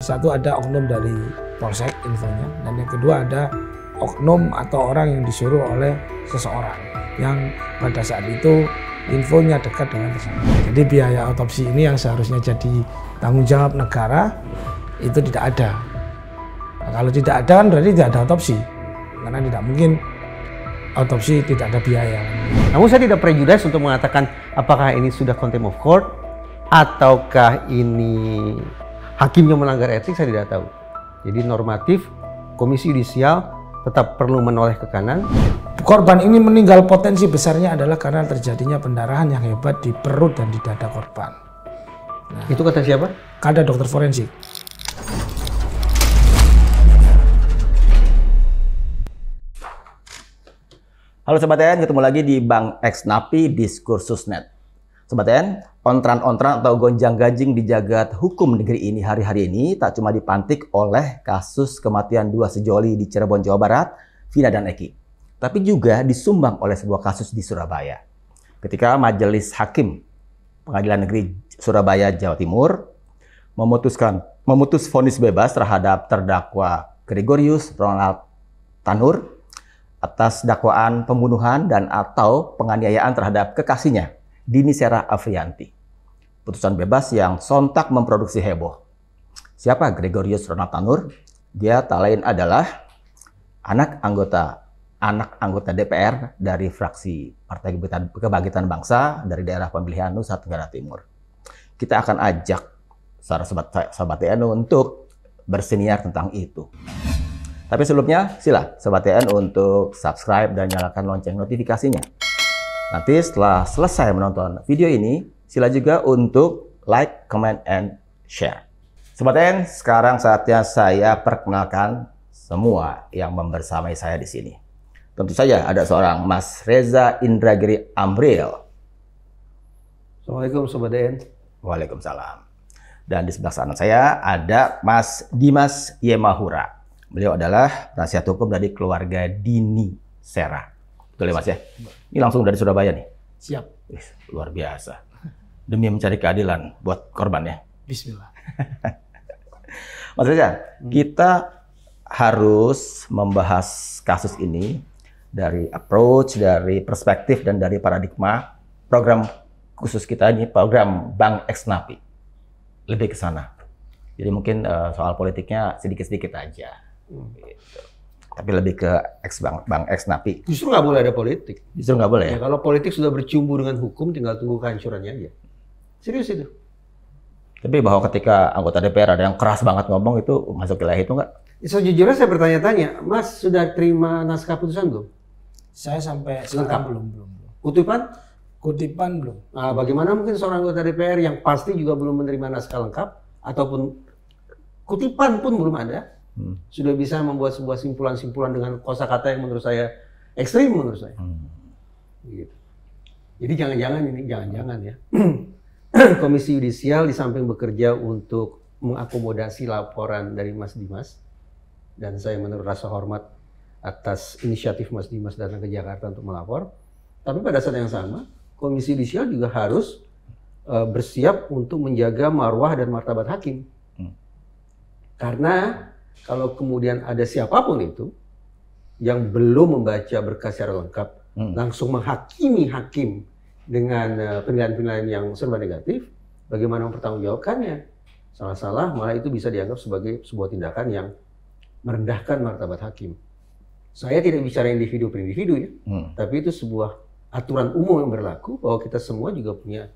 Satu ada oknum dari Polsek infonya, dan yang kedua ada oknum atau orang yang disuruh oleh seseorang yang pada saat itu infonya dekat dengan tersangka. Jadi biaya otopsi ini yang seharusnya jadi tanggung jawab negara itu tidak ada. Nah, kalau tidak ada kan berarti tidak ada otopsi, karena tidak mungkin otopsi tidak ada biaya. Namun saya tidak prejudice untuk mengatakan apakah ini sudah contempt of court ataukah ini hakimnya melanggar etik, saya tidak tahu. Jadi normatif, Komisi Yudisial tetap perlu menoleh ke kanan. Korban ini meninggal potensi besarnya adalah karena terjadinya pendarahan yang hebat di perut dan di dada korban. Nah, itu kata siapa? Kata dokter forensik. Halo Sobat TN, ketemu lagi di Bang X Napi Diskursusnet. Sobat TN, ontran-ontran atau gonjang-ganjing di jagat hukum negeri ini hari-hari ini tak cuma dipantik oleh kasus kematian dua sejoli di Cirebon, Jawa Barat, Vina dan Eki, tapi juga disumbang oleh sebuah kasus di Surabaya. Ketika Majelis Hakim Pengadilan Negeri Surabaya, Jawa Timur memutus vonis bebas terhadap terdakwa Gregorius Ronald Tanur atas dakwaan pembunuhan dan atau penganiayaan terhadap kekasihnya, Dini Sera Afrianti. Putusan bebas yang sontak memproduksi heboh. Siapa Gregorius Ronald Tanur? Dia tak lain adalah anak anggota DPR dari fraksi Partai Kebangkitan Bangsa dari daerah pemilihan Nusa Tenggara Timur. Kita akan ajak para sobat TN untuk bersiniar tentang itu. Tapi sebelumnya, sila Sobat TN untuk subscribe dan nyalakan lonceng notifikasinya. Nanti setelah selesai menonton video ini, sila juga untuk like, comment, and share. Sobat TN, sekarang saatnya saya perkenalkan semua yang membersamai saya di sini. Tentu saja ada seorang Mas Reza Indragiri Amril. Assalamualaikum Sobat TN. Waalaikumsalam. Dan di sebelah sana saya ada Mas Dimas Yemahura. Beliau adalah penasihat hukum dari keluarga Dini Sera. Betul ya Mas ya? Ini langsung dari Surabaya nih? Siap. Luar biasa. Demi mencari keadilan buat korbannya. Bismillah. Mas Reza, kita harus membahas kasus ini dari approach, dari perspektif, dan dari paradigma program khusus kita ini, program Bang X Napi. Lebih ke sana. Jadi mungkin soal politiknya sedikit-sedikit aja. Gitu. Tapi lebih ke Bang X Napi. Justru nggak boleh ada politik. Justru nggak boleh ya? Kalau politik sudah bercumbu dengan hukum, tinggal tunggu kehancurannya aja. Serius itu. Tapi bahwa ketika anggota DPR ada yang keras banget ngomong, itu masuk wilayah itu nggak? Sejujurnya saya bertanya-tanya, Mas sudah terima naskah putusan belum? Saya sampai Lengkap. sekarang belum. Kutipan belum. Nah, bagaimana mungkin seorang anggota DPR yang pasti juga belum menerima naskah lengkap ataupun kutipan pun belum ada, sudah bisa membuat sebuah simpulan-simpulan dengan kosakata yang menurut saya ekstrim menurut saya. Gitu. Jadi jangan-jangan ya. Komisi Yudisial di samping bekerja untuk mengakomodasi laporan dari Mas Dimas, dan saya menurut rasa hormat atas inisiatif Mas Dimas datang ke Jakarta untuk melapor, tapi pada saat yang sama Komisi Yudisial juga harus bersiap untuk menjaga marwah dan martabat hakim. Karena kalau kemudian ada siapapun itu yang belum membaca berkas secara lengkap, langsung menghakimi hakim dengan penilaian-penilaian yang serba negatif, bagaimana mempertanggungjawabkannya? Salah-salah malah itu bisa dianggap sebagai sebuah tindakan yang merendahkan martabat hakim. Saya tidak bicara individu per individu ya, tapi itu sebuah aturan umum yang berlaku bahwa kita semua juga punya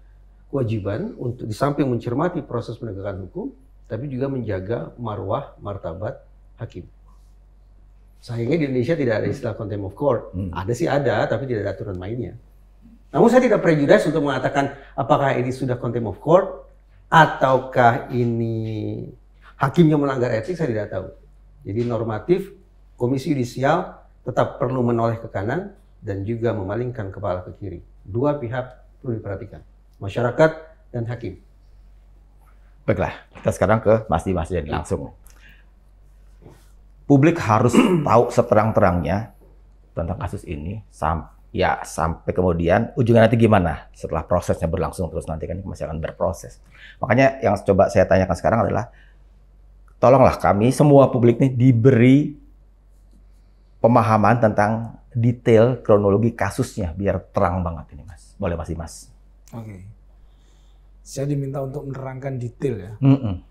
kewajiban untuk di samping mencermati proses penegakan hukum, tapi juga menjaga marwah martabat hakim. Sayangnya di Indonesia tidak ada istilah contempt of court. Ada sih ada, tapi tidak ada aturan mainnya. Namun saya tidak prejudice untuk mengatakan apakah ini sudah contempt of court ataukah ini hakimnya melanggar etik, saya tidak tahu. Jadi normatif, Komisi Yudisial tetap perlu menoleh ke kanan dan juga memalingkan kepala ke kiri. Dua pihak perlu diperhatikan, masyarakat dan hakim. Baiklah, kita sekarang ke Mas Dimas jadi langsung. Publik harus tahu seterang-terangnya tentang kasus ini sampai kemudian ujungnya nanti gimana setelah prosesnya berlangsung terus, nanti kan masih akan berproses. Makanya yang coba saya tanyakan sekarang adalah tolonglah kami semua publik nih diberi pemahaman tentang detail kronologi kasusnya biar terang banget ini Mas. Boleh Mas Dimas? Oke. Saya diminta untuk menerangkan detail ya.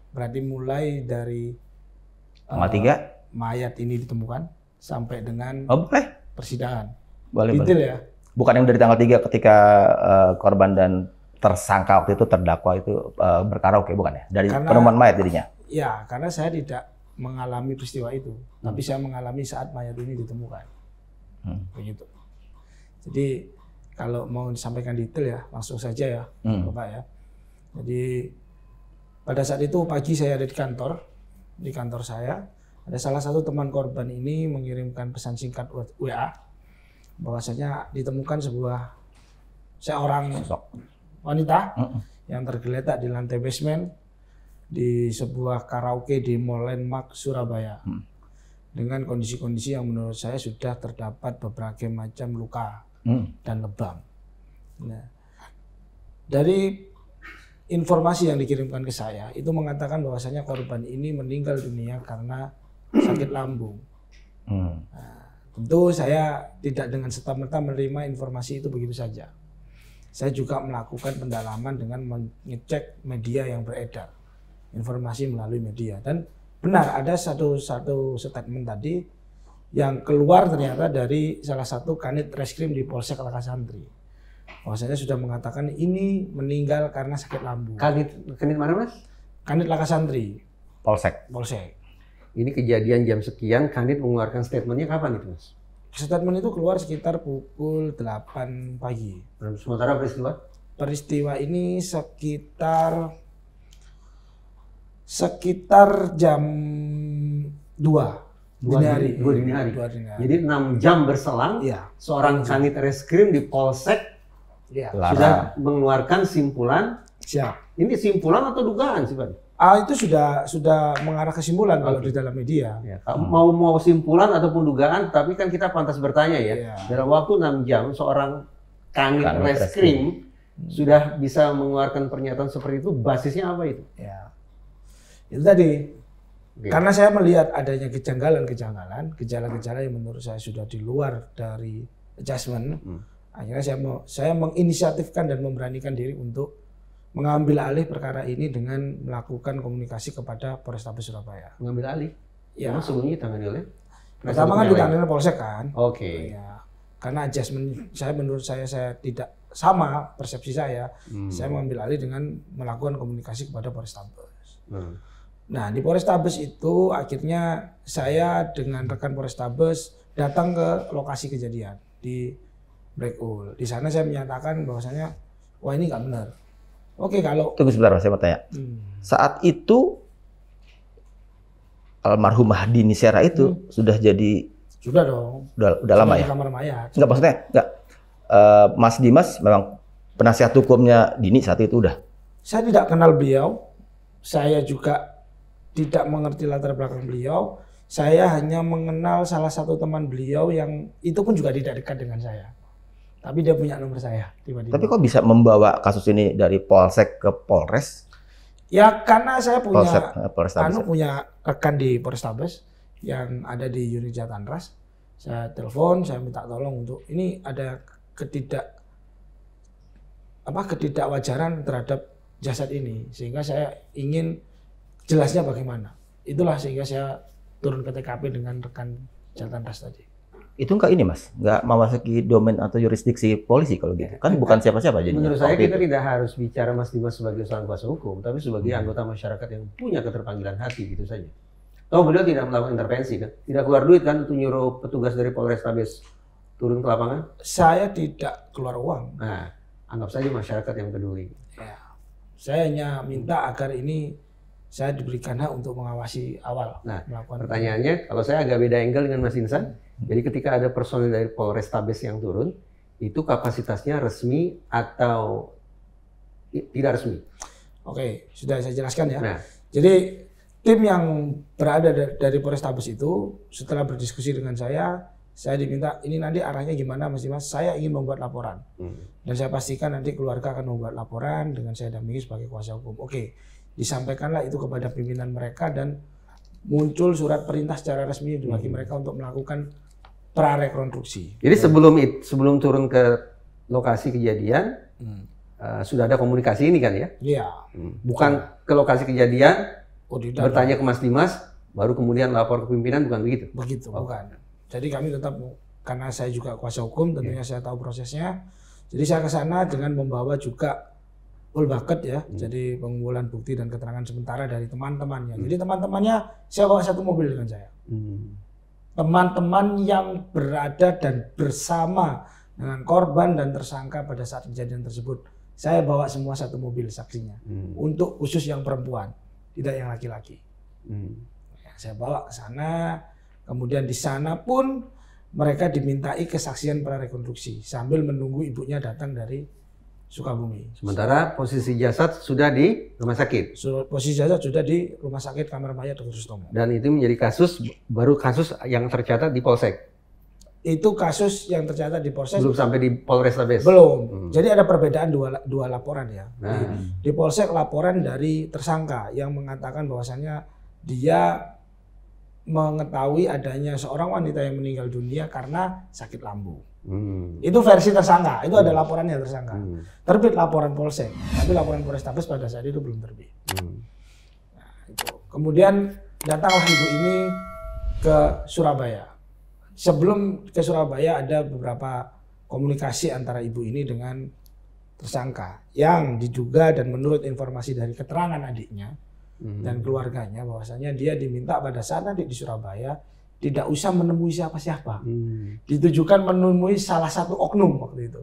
Berarti mulai dari tanggal 3 mayat ini ditemukan sampai dengan boleh. persidangan. Boleh. Detail ya. Bukan yang dari tanggal 3 ketika korban dan tersangka waktu itu terdakwa itu berkaraoke, bukan ya? Dari penemuan mayat jadinya? Ya, karena saya tidak mengalami peristiwa itu, tapi saya mengalami saat mayat ini ditemukan. Begitu. Jadi kalau mau disampaikan detail ya, langsung saja ya, Bapak ya. Jadi pada saat itu pagi saya ada di kantor saya, ada salah satu teman korban ini mengirimkan pesan singkat WA, bahwasanya ditemukan seorang wanita yang tergeletak di lantai basement di sebuah karaoke di Mall Landmark Surabaya dengan kondisi-kondisi yang menurut saya sudah terdapat berbagai macam luka dan lebam. Nah, dari informasi yang dikirimkan ke saya itu mengatakan bahwasanya korban ini meninggal dunia karena sakit lambung. Nah, tentu saya tidak dengan serta-merta menerima informasi itu begitu saja. Saya juga melakukan pendalaman dengan mengecek media yang beredar, informasi melalui media, dan benar ada satu statement tadi yang keluar ternyata dari salah satu kanit reskrim di Polsek Lakasantri. Bahwasanya sudah mengatakan ini meninggal karena sakit lambung. Kanit mana Mas? Kanit Lakasantri. Polsek. Ini kejadian jam sekian, Kanit mengeluarkan statementnya kapan itu Mas? Statement itu keluar sekitar pukul 8 pagi. Sementara peristiwa Hmm. Peristiwa ini sekitar jam 2 dini hari. Jadi 6 jam berselang, Iya. seorang kanit reskrim di Polsek Iya. sudah mengeluarkan simpulan. Siap. Ini simpulan atau dugaan sih Pak? Itu sudah mengarah kesimpulan kalau di dalam media. Ya, mau simpulan ataupun dugaan, tapi kan kita pantas bertanya ya. Iya. Dalam waktu 6 jam seorang kanit reskrim sudah bisa mengeluarkan pernyataan seperti itu, basisnya apa itu? Ya. Itu tadi. Karena saya melihat adanya gejala-gejala yang menurut saya sudah di luar dari adjustment. Akhirnya saya menginisiatifkan dan memberanikan diri untuk mengambil alih perkara ini dengan melakukan komunikasi kepada Polrestabes Surabaya. Mengambil alih? Ya. Memang sebelumnya ditangani oleh? Pertama kan ditangani Polsek kan. Oke. Ya. Karena adjustment menurut saya tidak sama persepsi saya. Saya mengambil alih dengan melakukan komunikasi kepada Polrestabes. Nah, di Polrestabes itu akhirnya saya dengan rekan Polrestabes datang ke lokasi kejadian di Blackpool. Di sana saya menyatakan bahwasanya wah ini nggak benar. Oke, kalau tunggu sebentar Mas, saya mau tanya. Saat itu almarhumah Dini Sera itu sudah jadi sudah dong. Udah lama ya? Kamar mayat. Enggak, maksudnya enggak. Mas Dimas memang penasihat hukumnya Dini saat itu udah. Saya tidak kenal beliau. Saya juga tidak mengerti latar belakang beliau. Saya hanya mengenal salah satu teman beliau yang itu pun juga tidak dekat dengan saya. Tapi dia punya nomor saya tiba-tiba. Tapi kok bisa membawa kasus ini dari Polsek ke Polres? Ya karena saya punya punya rekan di Polrestabes yang ada di unit Jatanras. Saya telepon, saya minta tolong untuk ini ada ketidakwajaran terhadap jasad ini, sehingga saya ingin jelasnya bagaimana. Itulah sehingga saya turun ke TKP dengan rekan Jatanras tadi. Itu enggak ini Mas, enggak memasuki domain atau yurisdiksi polisi kalau gitu. Kan bukan siapa-siapa jadi. Menurut saya kita tidak harus bicara Mas Dimas sebagai seorang kuasa hukum, tapi sebagai anggota masyarakat yang punya keterpanggilan hati gitu saja. Toh beliau tidak melakukan intervensi kan? Tidak keluar duit kan untuk nyuruh petugas dari Polrestabes turun ke lapangan? Saya tidak keluar uang. Nah, anggap saja masyarakat yang peduli. Ya. Saya hanya minta agar ini saya diberikan hak untuk mengawasi awal. Nah, pertanyaannya, kalau saya agak beda angle dengan Mas Insan, jadi ketika ada personil dari Polrestabes yang turun, itu kapasitasnya resmi atau tidak resmi? Oke, sudah saya jelaskan ya. Nah. Jadi tim yang berada dari Polrestabes itu setelah berdiskusi dengan saya diminta ini nanti arahnya gimana Mas Dimas? Saya ingin membuat laporan. Dan saya pastikan nanti keluarga akan membuat laporan dengan saya dampingi sebagai kuasa hukum. Oke, disampaikanlah itu kepada pimpinan mereka dan muncul surat perintah secara resmi bagi mereka untuk melakukan prarekonstruksi. Jadi sebelum turun ke lokasi kejadian sudah ada komunikasi ini kan ya? Iya. Bukan ke lokasi kejadian tidak bertanya ke Mas Dimas baru kemudian lapor ke pimpinan, bukan begitu? Begitu, bukan. Jadi kami tetap, karena saya juga kuasa hukum, tentunya saya tahu prosesnya. Jadi saya ke sana dengan membawa juga full bucket ya, jadi pengumpulan bukti dan keterangan sementara dari teman-temannya. Jadi teman-temannya saya bawa satu mobil dengan saya. Teman-teman yang berada dan bersama dengan korban dan tersangka pada saat kejadian tersebut, saya bawa semua satu mobil saksinya. Untuk khusus yang perempuan, tidak yang laki-laki. Ya, saya bawa ke sana, kemudian di sana pun mereka dimintai kesaksian prarekonstruksi sambil menunggu ibunya datang dari Sukabumi. Sementara posisi jasad sudah di rumah sakit. Posisi jasad sudah di rumah sakit Kamar Mayat Dr. Sutomo. Dan itu menjadi kasus yang tercatat di Polsek. Itu kasus yang tercatat di Polsek. Belum sampai di Polrestabes. Belum. Jadi ada perbedaan dua laporan ya. Di Polsek laporan dari tersangka yang mengatakan bahwasannya dia mengetahui adanya seorang wanita yang meninggal dunia karena sakit lambung. Itu versi tersangka, itu ada laporannya tersangka. Terbit laporan Polsek, tapi laporan Polrestabes pada saat itu belum terbit. Nah, itu. Kemudian datanglah ibu ini ke Surabaya. Sebelum ke Surabaya ada beberapa komunikasi antara ibu ini dengan tersangka yang diduga dan menurut informasi dari keterangan adiknya dan keluarganya bahwasanya dia diminta pada saat nanti di Surabaya tidak usah menemui siapa-siapa. Ditujukan menemui salah satu oknum waktu itu.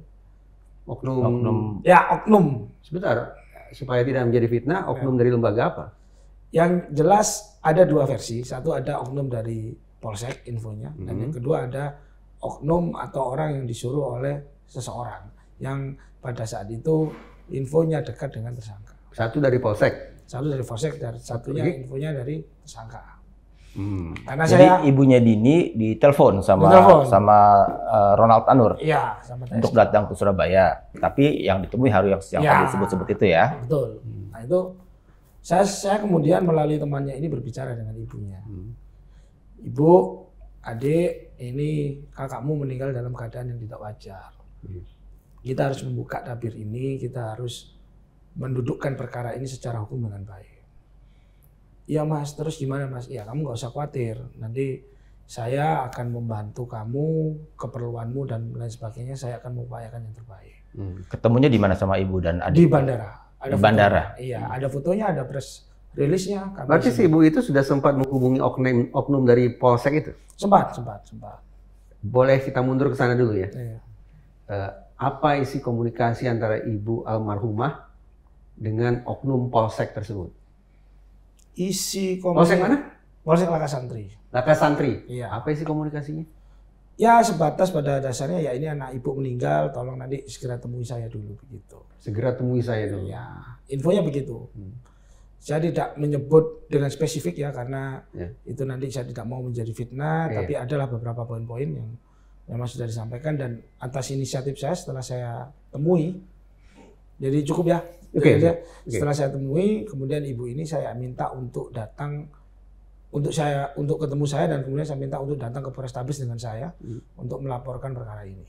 Oknum. Ya, oknum. Sebentar, supaya tidak menjadi fitnah, oknum dari lembaga apa? Yang jelas ada dua versi. Satu ada oknum dari Polsek infonya, dan yang kedua ada oknum atau orang yang disuruh oleh seseorang yang pada saat itu infonya dekat dengan tersangka. Satu dari Polsek. Satu dari Polsek dan satunya infonya dari tersangka. Karena jadi ibunya Dini ditelepon sama Ronald Tanur. Iya, sama untuk datang ke Surabaya. Tapi yang ditemui harus yang tadi disebut-sebut itu ya. Betul. Nah itu saya kemudian melalui temannya ini berbicara dengan ibunya. Ibu, adik, ini kakakmu meninggal dalam keadaan yang tidak wajar. Kita harus membuka tabir ini, kita harus mendudukkan perkara ini secara hukum dengan baik. Iya mas, terus gimana mas? Ya kamu nggak usah khawatir, nanti saya akan membantu kamu, keperluanmu dan lain sebagainya, saya akan mengupayakan yang terbaik. Ketemunya di mana sama ibu dan adik? Di bandara. Di bandara? Iya, ada fotonya, ada press release-nya. Berarti si ibu itu sudah sempat menghubungi oknum dari Polsek itu? Sempat. Boleh kita mundur ke sana dulu ya? Iya. Apa isi komunikasi antara ibu almarhumah dengan oknum Polsek tersebut? Isi Polsek mana? Polsek Lakasantri. Lakasantri? Iya. Apa isi komunikasinya? Ya sebatas pada dasarnya ya ini anak ibu meninggal, tolong nanti segera temui saya dulu begitu. Segera temui saya dulu? Ya, infonya begitu. Saya tidak menyebut dengan spesifik ya karena itu nanti saya tidak mau menjadi fitnah, tapi adalah beberapa poin-poin yang memang sudah disampaikan dan atas inisiatif saya setelah saya temui, jadi cukup ya. Setelah saya temui, kemudian ibu ini saya minta untuk datang untuk ketemu saya dan kemudian saya minta untuk datang ke Polrestabes dengan saya untuk melaporkan perkara ini.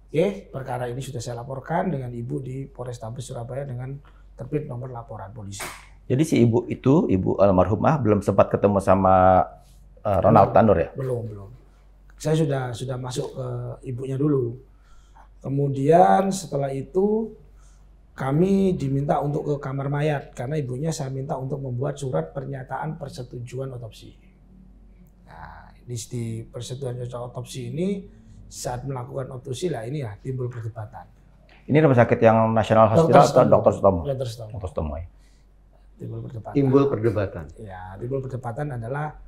Oke, perkara ini sudah saya laporkan dengan ibu di Polrestabes Surabaya dengan terbit nomor laporan polisi. Jadi si ibu itu, ibu almarhumah belum sempat ketemu sama Ronald Tanur ya? Belum. Saya sudah masuk ke ibunya dulu. Kemudian setelah itu kami diminta untuk ke kamar mayat karena ibunya saya minta untuk membuat surat pernyataan persetujuan otopsi. Nah, di persetujuan otopsi ini saat melakukan otopsi lah ini ya timbul perdebatan. Ini rumah sakit yang National Hospital atau Dr. Sutomo? Dr. Sutomo. Ya. Timbul perdebatan. Ya, timbul perdebatan adalah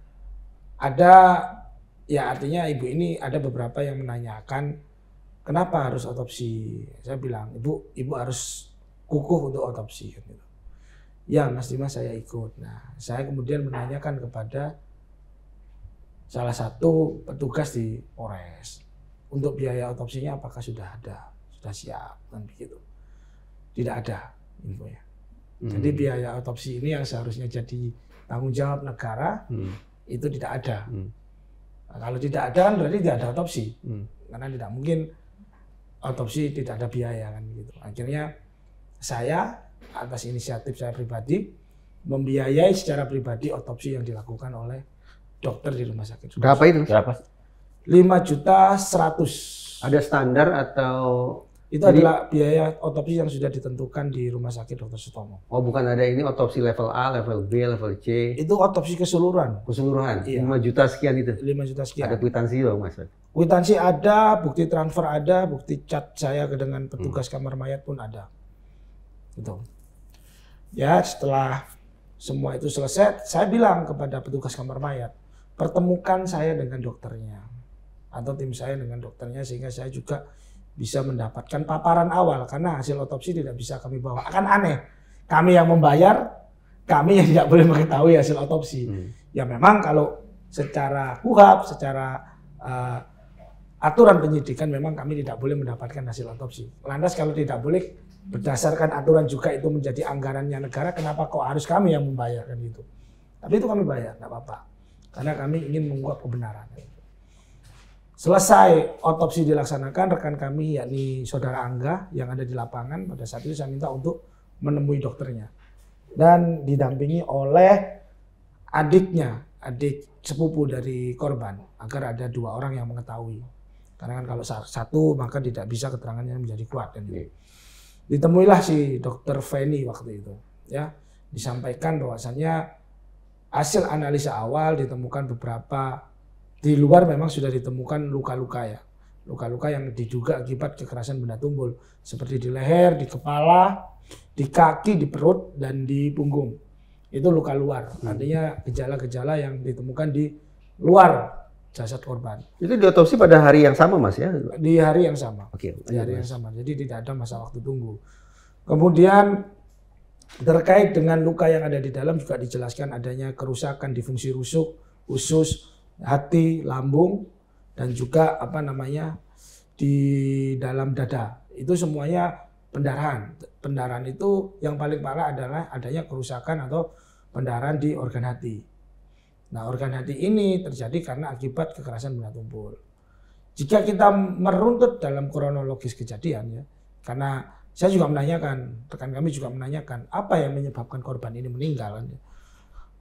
ada ya artinya ibu ini ada beberapa yang menanyakan kenapa harus otopsi. Saya bilang ibu harus kukuh untuk otopsi. Gitu. Ya Mas Dimas saya ikut. Nah saya kemudian menanyakan kepada salah satu petugas di Polres untuk biaya otopsinya apakah sudah ada, sudah siap kan begitu. Tidak ada infonya. Jadi biaya otopsi ini yang seharusnya jadi tanggung jawab negara itu tidak ada. Nah, kalau tidak ada kan berarti tidak ada otopsi, karena tidak mungkin otopsi tidak ada biaya kan gitu. Akhirnya saya atas inisiatif saya pribadi membiayai secara pribadi otopsi yang dilakukan oleh dokter di rumah sakit. Berapa itu? Berapa? 5.100.000. Ada standar atau itu adalah biaya otopsi yang sudah ditentukan di Rumah Sakit Dr. Sutomo. oh bukan ada ini otopsi level A, level B, level C? Itu otopsi keseluruhan. Keseluruhan? Iya. 5 juta sekian itu? 5 juta sekian. Ada kwitansi dong Mas? Kwitansi ada, bukti transfer ada, bukti chat saya dengan petugas kamar mayat pun ada. Gitu. Ya setelah semua itu selesai, saya bilang kepada petugas kamar mayat, pertemukan saya dengan dokternya atau tim saya dengan dokternya sehingga saya juga bisa mendapatkan paparan awal, karena hasil otopsi tidak bisa kami bawa. Akan aneh, kami yang membayar, kami yang tidak boleh mengetahui hasil otopsi. Ya memang kalau secara KUHP, secara aturan penyidikan memang kami tidak boleh mendapatkan hasil otopsi. Lantas kalau tidak boleh, berdasarkan aturan juga itu menjadi anggarannya negara, kenapa kok harus kami yang membayarkan itu? Tapi itu kami bayar, nggak apa-apa. Karena kami ingin mengungkap kebenaran. Selesai otopsi dilaksanakan, rekan kami yakni saudara Angga yang ada di lapangan, pada saat itu saya minta untuk menemui dokternya. Dan didampingi oleh adiknya, adik sepupu dari korban, agar ada 2 orang yang mengetahui. Karena kan kalau satu maka tidak bisa keterangannya menjadi kuat. Kan. Ditemuilah si dokter Feni waktu itu. Ya, disampaikan bahwasannya hasil analisa awal ditemukan beberapa. Di luar memang sudah ditemukan luka-luka ya. Luka-luka yang diduga akibat kekerasan benda tumpul. Seperti di leher, di kepala, di kaki, di perut, dan di punggung. Itu luka luar. Artinya gejala-gejala yang ditemukan di luar jasad korban. Itu diotopsi pada hari yang sama Mas ya? Di hari yang sama. Oke. Di hari yang sama. Jadi tidak ada masa waktu tunggu. Kemudian terkait dengan luka yang ada di dalam juga dijelaskan adanya kerusakan di fungsi rusuk, usus, hati, lambung, dan juga di dalam dada. Itu semuanya pendarahan. Pendarahan itu yang paling parah adalah adanya kerusakan atau pendarahan di organ hati. Nah, organ hati ini terjadi karena akibat kekerasan benda tumpul. Jika kita meruntut dalam kronologis kejadian ya, karena saya juga menanyakan, rekan kami juga menanyakan apa yang menyebabkan korban ini meninggal.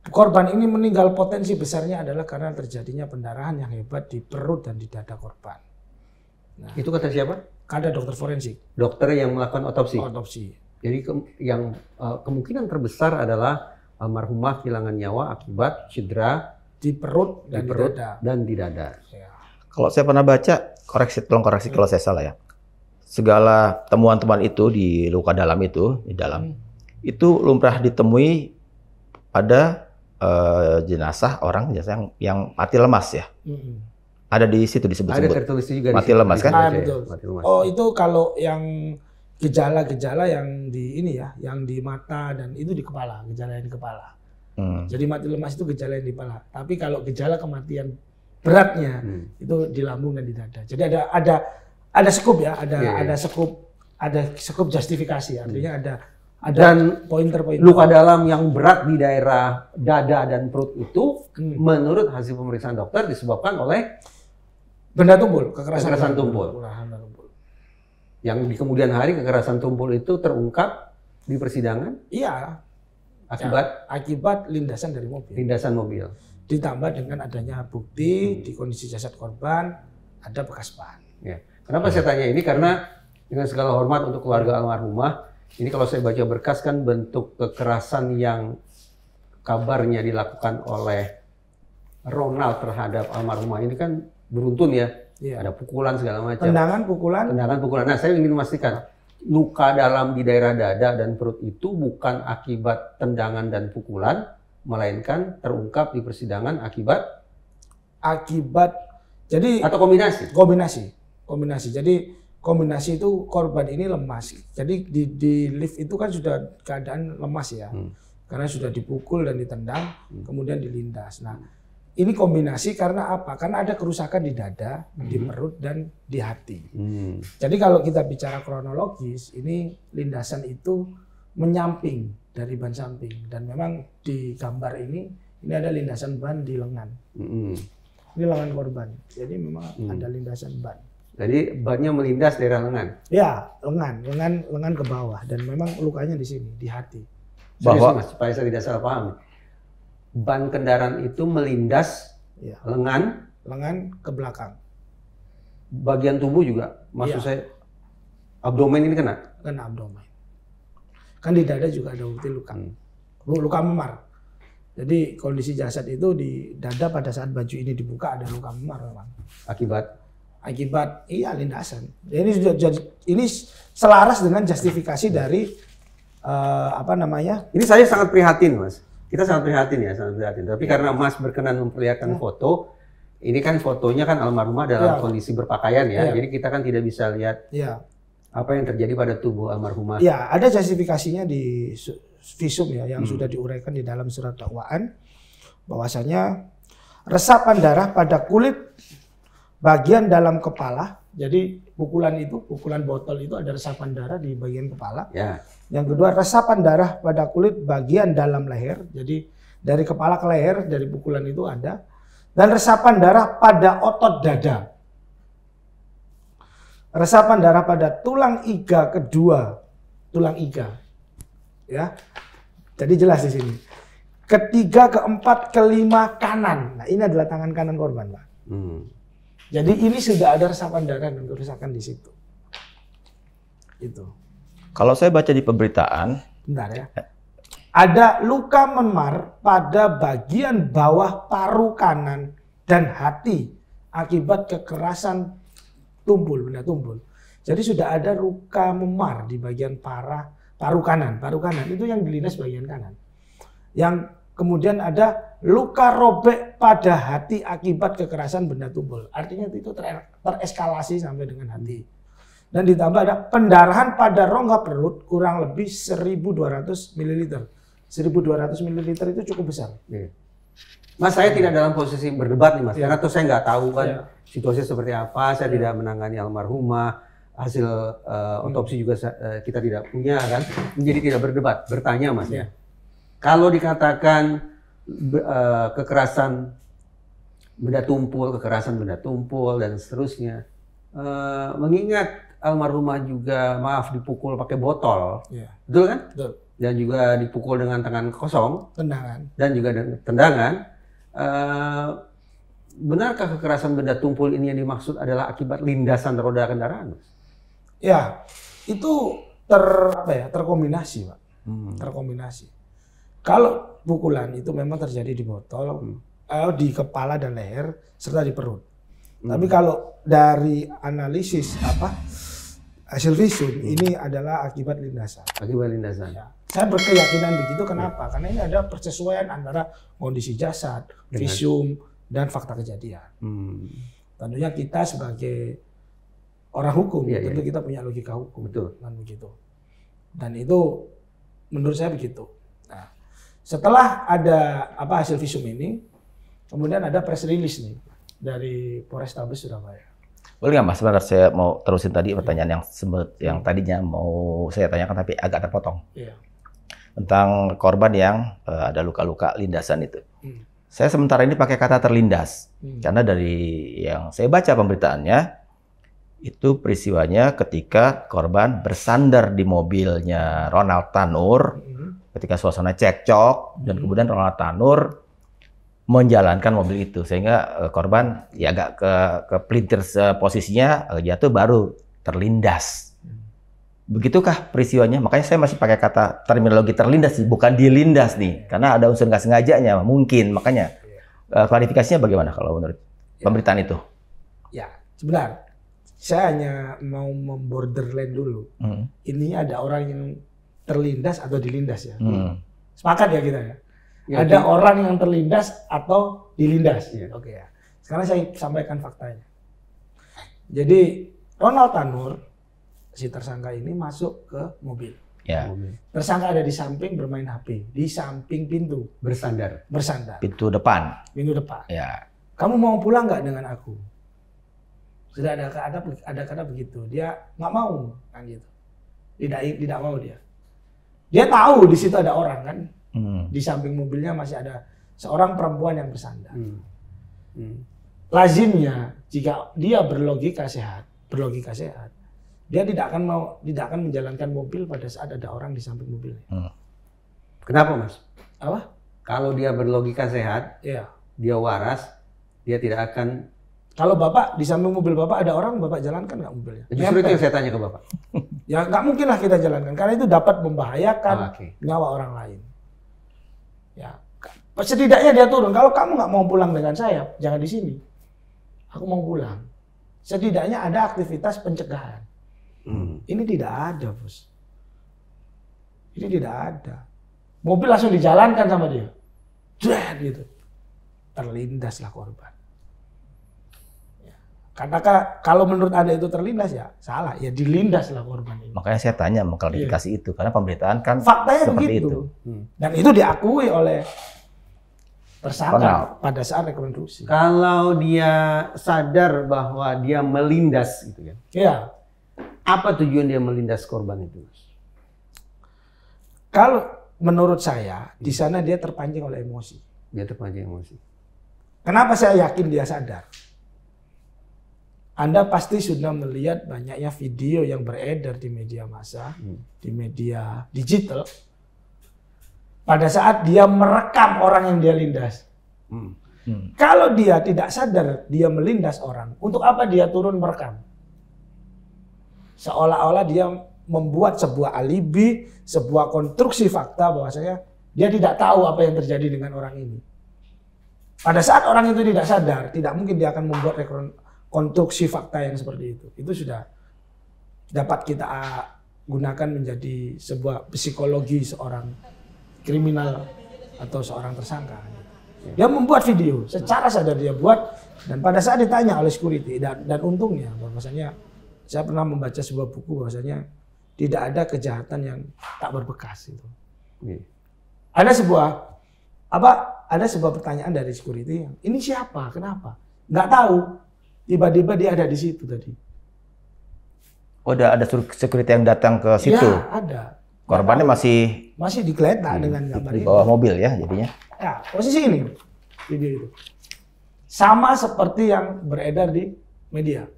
Korban ini meninggal potensi besarnya adalah karena terjadinya pendarahan yang hebat di perut dan di dada korban. Nah, itu kata siapa? Kata dokter forensik. Dokter yang melakukan otopsi. Otopsi. Jadi kemungkinan terbesar adalah almarhumah kehilangan nyawa akibat cedera di perut dan di dada. Dan di dada. Ya. Kalau saya pernah baca, tolong koreksi kalau saya salah ya. Segala temuan-temuan itu di luka dalam itu, itu lumrah ditemui pada jenazah yang mati lemas ya. Ada di situ disebut-sebut. Ada tertulis juga mati lemas kan? Betul. Mati lemas. Oh, itu kalau yang gejala-gejala yang di ini ya, yang di mata dan itu di kepala, gejala yang di kepala. Jadi mati lemas itu gejala yang di kepala. Tapi kalau gejala kematian beratnya itu di lambung dan di dada. Jadi ada scoop ya, ada scoop justifikasi. Artinya ada dan pointer-pointer. Luka dalam yang berat di daerah dada dan perut itu menurut hasil pemeriksaan dokter disebabkan oleh benda tumpul, kekerasan tumpul. Yang di kemudian hari kekerasan tumpul itu terungkap di persidangan? Iya. Akibat lindasan dari mobil. Lindasan mobil. Ditambah dengan adanya bukti di kondisi jasad korban ada bekas ban. Ya. Kenapa saya tanya ini? Karena dengan segala hormat untuk keluarga almarhumah, ini kalau saya baca berkas kan bentuk kekerasan yang kabarnya dilakukan oleh Ronald terhadap almarhumah ini kan beruntun ya. Iya. Ada pukulan segala macam. Tendangan, pukulan. Nah, saya ingin memastikan luka dalam di daerah dada dan perut itu bukan akibat tendangan dan pukulan, melainkan terungkap di persidangan akibat jadi atau kombinasi. Jadi kombinasi itu korban ini lemas. Jadi di lift itu kan sudah keadaan lemas ya. Karena sudah dipukul dan ditendang, kemudian dilindas. Nah, ini kombinasi karena apa? Karena ada kerusakan di dada, di perut, dan di hati. Jadi kalau kita bicara kronologis, ini lindasan itu menyamping dari ban samping. Dan memang di gambar ini ada lindasan ban di lengan. Ini lengan korban. Jadi memang ada lindasan ban. Jadi bannya melindas daerah lengan. Ya, lengan ke bawah, dan memang lukanya di sini, di hati. Bahwa Mas, supaya saya tidak salah paham. Ban kendaraan itu melindas lengan ke belakang. Bagian tubuh juga. Maksud saya abdomen ini kena abdomen. Kan di dada juga ada bukti luka. Luka memar. Jadi kondisi jasad itu di dada pada saat baju ini dibuka ada luka memar memang. Akibat lindasan. Ini selaras dengan justifikasi dari Ini saya sangat prihatin, Mas. Kita sangat prihatin ya, sangat prihatin. Tapi karena Mas berkenan memperlihatkan foto, ini kan fotonya kan almarhumah dalam kondisi berpakaian ya. Jadi kita kan tidak bisa lihat apa yang terjadi pada tubuh almarhumah. Ya, ada justifikasinya di visum ya yang sudah diuraikan di dalam surat dakwaan bahwasanya resapan darah pada kulit bagian dalam kepala. Jadi pukulan botol itu ada resapan darah di bagian kepala. Ya. Yang kedua, resapan darah pada kulit bagian dalam leher. Jadi dari kepala ke leher dari pukulan itu ada. Dan resapan darah pada otot dada. Resapan darah pada tulang iga kedua, tulang iga. Ya. Jadi jelas di sini. Ketiga, keempat, kelima, kanan. Nah, ini adalah tangan kanan korban, Pak. Jadi ini sudah ada resapan darah dan kerusakan di situ. Itu. Kalau saya baca di pemberitaan, bentar ya. Ada luka memar pada bagian bawah paru kanan dan hati akibat kekerasan benda tumpul. Jadi sudah ada luka memar di bagian paru kanan. Paru kanan itu yang dilindas bagian kanan. Yang kemudian ada luka robek pada hati akibat kekerasan benda tumpul. Artinya itu tereskalasi sampai dengan hati. Dan ditambah ada pendarahan pada rongga perut kurang lebih 1.200 ml. 1.200 ml itu cukup besar. Mas, saya tidak dalam posisi berdebat nih, Mas. Karena tuh saya nggak tahu kan situasi seperti apa. Saya tidak menangani almarhumah. Hasil otopsi juga kita tidak punya kan. Jadi tidak berdebat. Bertanya, Mas. Kalau dikatakan kekerasan benda tumpul dan seterusnya, mengingat almarhumah juga dipukul pakai botol, betul kan? Betul. Dan juga dipukul dengan tangan kosong, dan juga dengan tendangan. Benarkah kekerasan benda tumpul ini yang dimaksud adalah akibat lindasan roda kendaraan? Ya, itu terkombinasi, Pak. Terkombinasi. Kalau pukulan itu memang terjadi di botol, di kepala dan leher, serta di perut. Tapi kalau dari analisis hasil visum ini adalah akibat lindasan. Akibat lindasan. Ya. Saya berkeyakinan begitu. Kenapa? Karena ini ada persesuaian antara kondisi jasad, visum, dan fakta kejadian. Tentunya kita sebagai orang hukum, tentu kita punya logika hukum. Betul. Kan begitu. Dan itu menurut saya begitu. Nah, setelah ada hasil visum ini, kemudian ada press release nih dari Polrestabes Surabaya. Boleh nggak Mas, sebentar saya mau terusin tadi pertanyaan yang tadinya mau saya tanyakan tapi agak terpotong. Tentang korban yang ada luka-luka lindasan itu. Saya sementara ini pakai kata terlindas. Karena dari yang saya baca pemberitaannya, itu peristiwanya ketika korban bersandar di mobilnya Ronald Tanur, ketika suasana cekcok, dan kemudian Ronald Tanur menjalankan mobil itu, sehingga korban ya agak ke pelintir posisinya, jatuh baru terlindas. Begitukah peristiwanya? Makanya saya masih pakai kata terminologi terlindas sih, bukan dilindas nih, karena ada unsur nggak sengajanya mungkin. Makanya klarifikasinya bagaimana kalau menurut pemberitaan itu? Ya, sebentar. Saya hanya mau memborderline dulu. Ini ada orang yang terlindas atau dilindas ya. Sepakat ya kita ya? Ada orang yang terlindas atau dilindas. Oke ya. Sekarang saya sampaikan faktanya. Jadi Ronald Tanur, si tersangka ini masuk ke mobil. Tersangka ada di samping bermain HP, di samping pintu. Bersandar. Pintu depan. Kamu mau pulang nggak dengan aku? Sudah ada kata begitu. Dia nggak mau, kan gitu. Tidak mau dia. Dia tahu di situ ada orang kan. Di samping mobilnya masih ada seorang perempuan yang bersandar. Lazimnya jika dia berlogika sehat, dia tidak akan menjalankan mobil pada saat ada orang di samping mobilnya. Kenapa, Mas? Apa? Kalau dia berlogika sehat, Iya. dia waras, dia tidak akan. Kalau Bapak di samping mobil Bapak ada orang, Bapak jalankan nggak mobilnya? Justru itu yang saya tanya ke Bapak. Ya nggak mungkin lah kita jalankan, karena itu dapat membahayakan Oke. nyawa orang lain. Ya, setidaknya dia turun. Kalau kamu nggak mau pulang dengan saya, jangan di sini. Aku mau pulang. Setidaknya ada aktivitas pencegahan. Ini tidak ada, Bos. Ini tidak ada. Mobil langsung dijalankan sama dia. Jret gitu. Terlindaslah korban. Katakan kalau menurut Anda itu terlindas ya salah, ya dilindaslah korban ini. Makanya saya tanya mengklarifikasi itu karena pemberitaan kan Faktanya seperti begitu. itu. Dan itu diakui oleh tersangka pada saat rekonstruksi. Kalau dia sadar bahwa dia melindas, gitu kan? Iya. Apa tujuan dia melindas korban itu, Mas? Kalau menurut saya di sana dia terpancing oleh emosi. Dia terpancing emosi. Kenapa saya yakin dia sadar? Anda pasti sudah melihat banyaknya video yang beredar di media massa, di media digital, pada saat dia merekam orang yang dia lindas. Kalau dia tidak sadar dia melindas orang, untuk apa dia turun merekam? Seolah-olah dia membuat sebuah alibi, sebuah konstruksi fakta bahwasanya dia tidak tahu apa yang terjadi dengan orang ini. Pada saat orang itu tidak sadar, tidak mungkin dia akan membuat konstruksi fakta yang seperti itu. Itu sudah dapat kita gunakan menjadi sebuah psikologi seorang kriminal atau seorang tersangka. Dia membuat video, secara sadar dia buat, dan pada saat ditanya oleh security, dan untungnya bahwasanya saya pernah membaca sebuah buku bahwasanya tidak ada kejahatan yang tak berbekas itu. Ada sebuah pertanyaan dari security, ini siapa, kenapa? Nggak tahu. Tiba-tiba dia ada di situ tadi. Oh, ada security yang datang ke situ? Ya, ada. Korbannya masih digeletak dengan gambar di itu. bawah mobil ya jadinya? Ya, posisi ini video itu. Sama seperti yang beredar di media.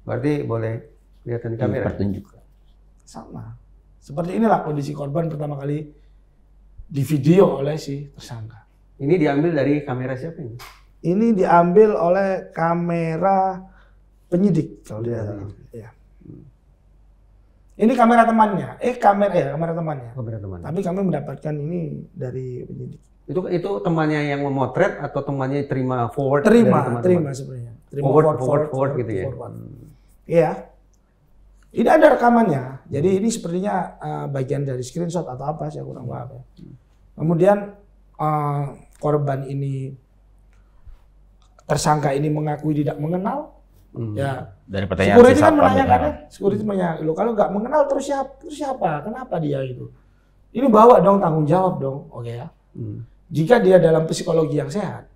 Berarti boleh kelihatan di kamera? Pertunjuk. Sama. Seperti inilah kondisi korban pertama kali di video oleh si tersangka. Ini diambil dari kamera siapa ini? Ini diambil oleh kamera penyidik kalau dia. Ya. Ini kamera temannya. Kamera temannya. Kamera temannya. Tapi kami mendapatkan ini dari penyidik. Itu temannya yang memotret atau temannya terima forward? Terima sebenarnya. Terima forward gitu ya. Iya. Ini ada rekamannya. Jadi ini sepertinya bagian dari screenshot atau apa, saya kurang paham. Kemudian korban ini, tersangka ini mengakui tidak mengenal. Ya. Dari pertanyaan security kan menanyakan, security menanya, lo kalau nggak mengenal terus siapa? Kenapa dia itu? Ini bawa dong, tanggung jawab dong. Oke ya. Jika dia dalam psikologi yang sehat,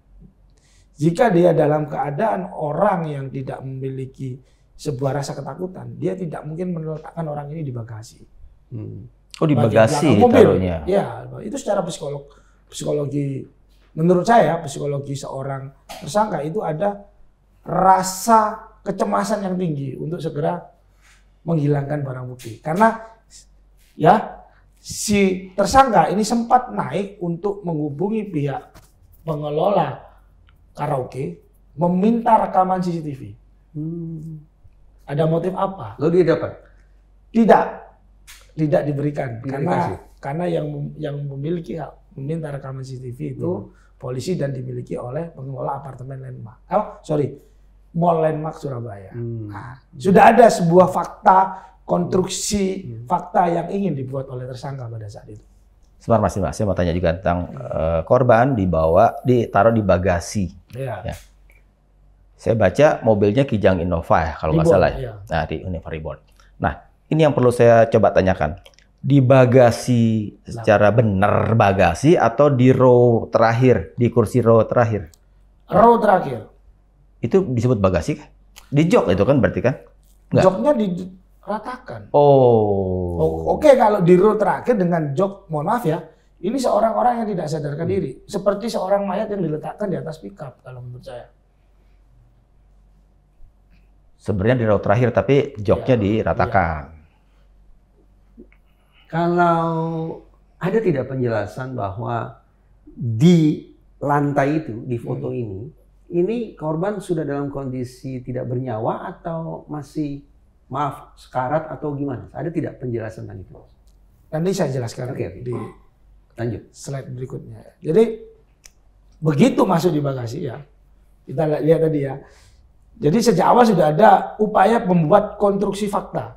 jika dia dalam keadaan orang yang tidak memiliki sebuah rasa ketakutan, dia tidak mungkin meletakkan orang ini di bagasi. Oh, di bagasi ditaruhnya? Ya, itu secara psikologi. Menurut saya, psikologi seorang tersangka itu ada rasa kecemasan yang tinggi untuk segera menghilangkan barang bukti. Karena ya si tersangka ini sempat naik untuk menghubungi pihak pengelola karaoke, meminta rekaman CCTV. Ada motif apa? Lalu dia dapat? Tidak diberikan karena yang memiliki hak meminta rekaman CCTV itu polisi dan dimiliki oleh pengelola apartemen Landmark. Mall Landmark Surabaya. Nah, sudah ada sebuah fakta, konstruksi fakta yang ingin dibuat oleh tersangka pada saat itu. Sebentar Mas, saya mau tanya juga tentang korban ditaruh di bagasi. Ya. Ya. Saya baca mobilnya Kijang Innova ya, kalau nggak salah. Ya. Nah, di Innova Reborn. Nah, ini yang perlu saya coba tanyakan. Di bagasi secara benar bagasi atau di row terakhir, di kursi row terakhir? Row terakhir. Itu disebut bagasi kah? Di jok itu kan berarti kan? Nggak. Joknya ratakan. Oh. Oke, kalau di row terakhir dengan jok, mohon maaf ya, ini seorang orang yang tidak sadarkan diri, seperti seorang mayat yang diletakkan di atas pickup kalau menurut saya. Sebenarnya di row terakhir tapi joknya diratakan. Kalau ada tidak penjelasan bahwa di lantai itu, di foto ini korban sudah dalam kondisi tidak bernyawa atau masih, maaf, sekarat atau gimana? Ada tidak penjelasan tentang itu? Nanti saya jelaskan di lanjut slide berikutnya. Jadi begitu masuk di bagasi ya, kita lihat tadi ya. Jadi sejak awal sudah ada upaya membuat konstruksi fakta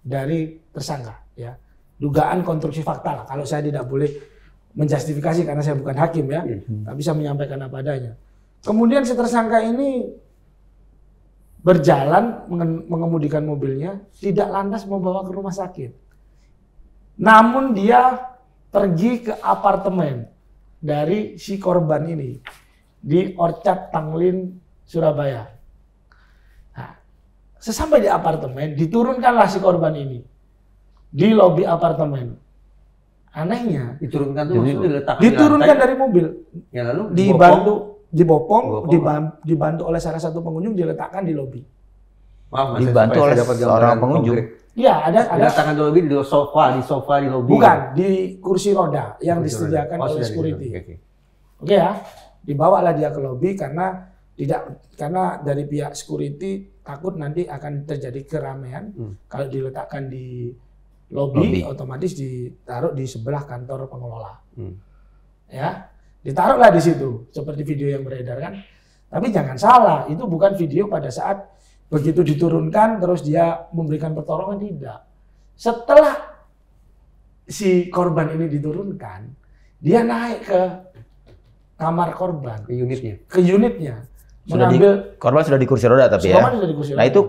dari tersangka, ya, dugaan konstruksi fakta lah. Kalau saya tidak boleh menjustifikasi karena saya bukan hakim ya, tapi saya menyampaikan apa adanya. Kemudian si tersangka ini berjalan mengemudikan mobilnya, tidak lantas membawa ke rumah sakit. Namun dia pergi ke apartemen dari si korban ini di Orchard Tanglin, Surabaya. Nah, sesampai di apartemen, diturunkanlah si korban ini di lobi apartemen. Anehnya, diturunkan tuh maksudnya diletakkan diturunkan dari mobil, ya, lalu dibopong, dibantu oleh salah satu pengunjung, diletakkan di lobi. Maaf, dibantu oleh seorang pengunjung. Iya, ada diletakkan di lobi, di sofa di lobi. Bukan, di kursi roda yang disediakan oleh security. Oke ya, dibawalah dia ke lobi karena dari pihak security takut nanti akan terjadi keramaian. Kalau diletakkan di lobi, otomatis ditaruh di sebelah kantor pengelola. Ya, ditaruhlah di situ seperti video yang beredar kan. Tapi jangan salah, itu bukan video pada saat begitu diturunkan terus dia memberikan pertolongan, tidak. Setelah si korban ini diturunkan, dia naik ke kamar korban, ke unitnya. Korban sudah di kursi roda tapi ya. Sudah di kursi roda. Nah itu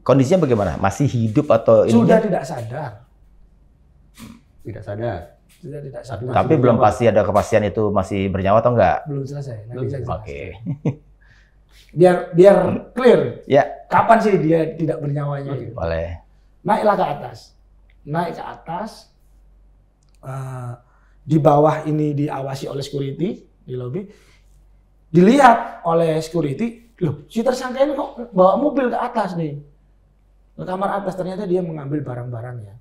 kondisinya bagaimana? Masih hidup atau sudah tidak sadar? Tidak sadar. Sudah tidak sadar. Tapi belum pasti ada kepastian itu masih bernyawa atau enggak? Belum selesai. Nanti saya jelaskan. Oke. Biar clear. Ya. Kapan sih dia tidak bernyawa? Boleh. Naiklah ke atas. Naik ke atas. Di bawah ini diawasi oleh security di lobi. Dilihat oleh security, loh si tersangka ini kok bawa mobil ke atas nih, ke kamar atas. Ternyata dia mengambil barang-barangnya.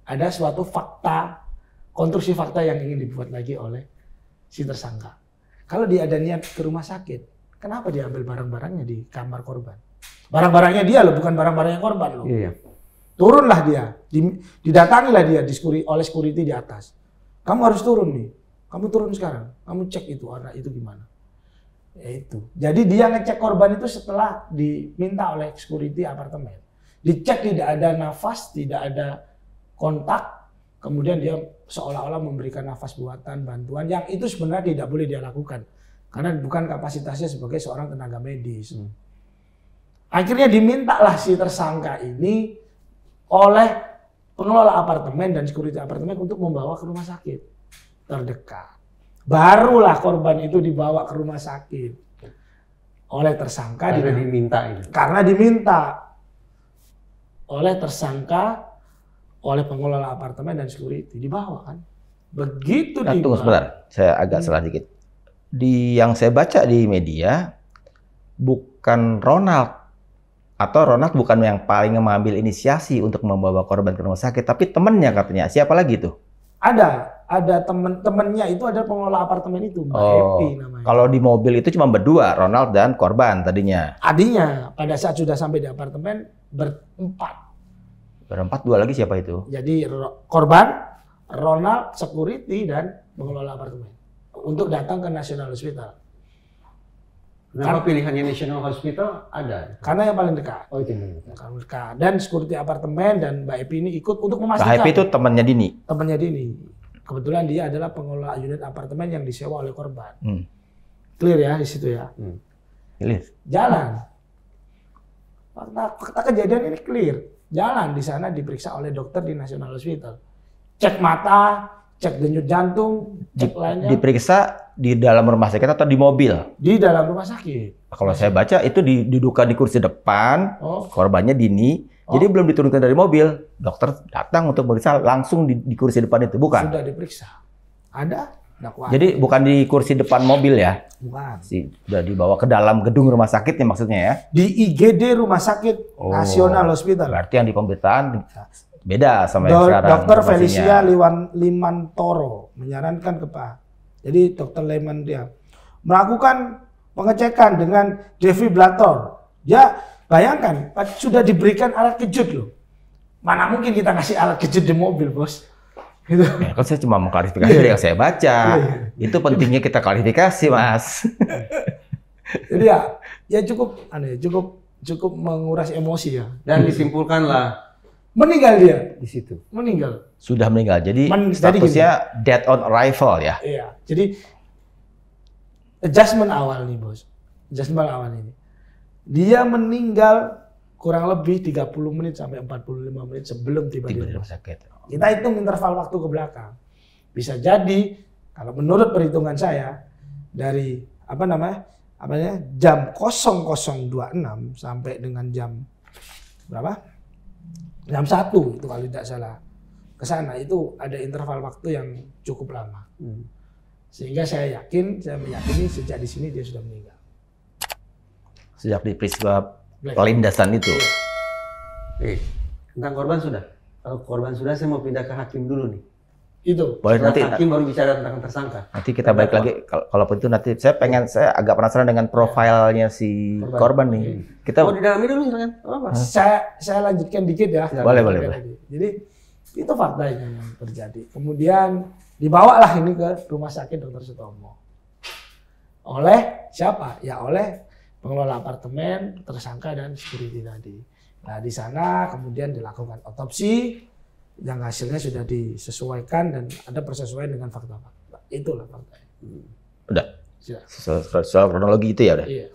Ada suatu fakta, konstruksi fakta yang ingin dibuat lagi oleh si tersangka. Kalau dia ada niat ke rumah sakit, kenapa dia ambil barang-barangnya di kamar korban? Barang-barangnya dia loh, bukan barang-barangnya korban loh. Iya. Turunlah dia, didatangilah dia oleh security di atas. Kamu harus turun nih. Kamu turun sekarang, kamu cek itu anak itu gimana. Ya itu. Jadi dia ngecek korban itu setelah diminta oleh security apartemen. Dicek tidak ada nafas, tidak ada kontak, kemudian dia seolah-olah memberikan nafas buatan, bantuan yang itu sebenarnya tidak boleh dia lakukan. Karena bukan kapasitasnya sebagai seorang tenaga medis. Akhirnya dimintalah si tersangka ini oleh pengelola apartemen dan security apartemen untuk membawa ke rumah sakit terdekat. Barulah korban itu dibawa ke rumah sakit oleh tersangka. Karena diminta oleh tersangka, oleh pengelola apartemen dan security, dibawa kan. Begitu dibawa. Tunggu sebentar, saya agak salah dikit. Yang saya baca di media, bukan Ronald bukan yang paling mengambil inisiasi untuk membawa korban ke rumah sakit, tapi temannya katanya. Siapa lagi tuh? Ada teman-temannya itu, ada pengelola apartemen itu, Mbak Epi namanya. Kalau di mobil itu cuma berdua, Ronald dan korban tadinya. Adinya pada saat sudah sampai di apartemen berempat. Dua lagi siapa itu? Jadi korban, Ronald, security dan pengelola apartemen untuk datang ke National Hospital. Kenapa pilihannya National Hospital ada? Karena yang paling dekat. Oh itu yang paling dekat. Dan security apartemen dan Mbak Epi ini ikut untuk memastikan. Mbak Epi itu temannya Dini? Temannya Dini. Kebetulan dia adalah pengelola unit apartemen yang disewa oleh korban. Clear ya di situ ya? Clear. Jalan. Fakta kejadian ini clear. Jalan di sana diperiksa oleh dokter di National Hospital. Cek mata, cek denyut jantung, cek lainnya. Diperiksa di dalam rumah sakit atau di mobil? Di dalam rumah sakit. Kalau saya baca itu didudukan di kursi depan, korbannya Dini, Jadi belum diturunkan dari mobil, dokter datang untuk meriksa langsung di kursi depan itu, bukan? Sudah diperiksa. Ada dakwaan. Jadi bukan di kursi depan mobil ya? Bukan. Sudah dibawa ke dalam gedung rumah sakitnya maksudnya ya? Di IGD Rumah Sakit Nasional Hospital. Berarti yang di pemberitaan beda sama yang sekarang. Dr. Felicia Limantoro menyarankan ke Pak. Jadi Dr. Leman dia melakukan pengecekan dengan defibrilator. Ya bayangkan sudah diberikan alat kejut loh. Mana mungkin kita ngasih alat kejut di mobil, Bos? Gitu. Ya, kan saya cuma mengklarifikasi dari yang saya baca. Itu pentingnya kita klarifikasi, Mas. Jadi ya cukup menguras emosi ya. Dan disimpulkanlah Meninggal dia di situ. Meninggal. Sudah meninggal. Jadi jadi statusnya dead on arrival ya. Iya. Jadi adjustment awal nih, Bos. Adjustment awal ini. Dia meninggal kurang lebih 30 menit sampai 45 menit sebelum tiba di rumah sakit. Kita hitung interval waktu ke belakang. Bisa jadi kalau menurut perhitungan saya dari jam 00.26 sampai dengan jam berapa? Jam 1 itu kalau tidak salah. Ke sana itu ada interval waktu yang cukup lama. Sehingga saya meyakini sejak di sini dia sudah meninggal. Sejak di peristiwa pelindasan itu. Tentang korban sudah. Kalau korban sudah, saya mau pindah ke hakim dulu nih. Itu. Boleh nanti. Hakim baru bicara tentang tersangka. Nanti kita balik lagi. Kalaupun itu nanti saya agak penasaran dengan profilnya si korban nih. Kita. Oh, di dalam dulu silakan. Apa? Saya lanjutkan dikit ya. Boleh. Jadi itu faktanya yang terjadi. Kemudian dibawalah ini ke Rumah Sakit Dr. Sutomo. Oleh siapa? Ya oleh pengelola apartemen, tersangka dan security tadi. Nah di sana kemudian dilakukan otopsi yang hasilnya sudah disesuaikan dan ada persesuaian dengan fakta-fakta. Itulah faktanya. Udah. Soal kronologi itu ya udah. Iya.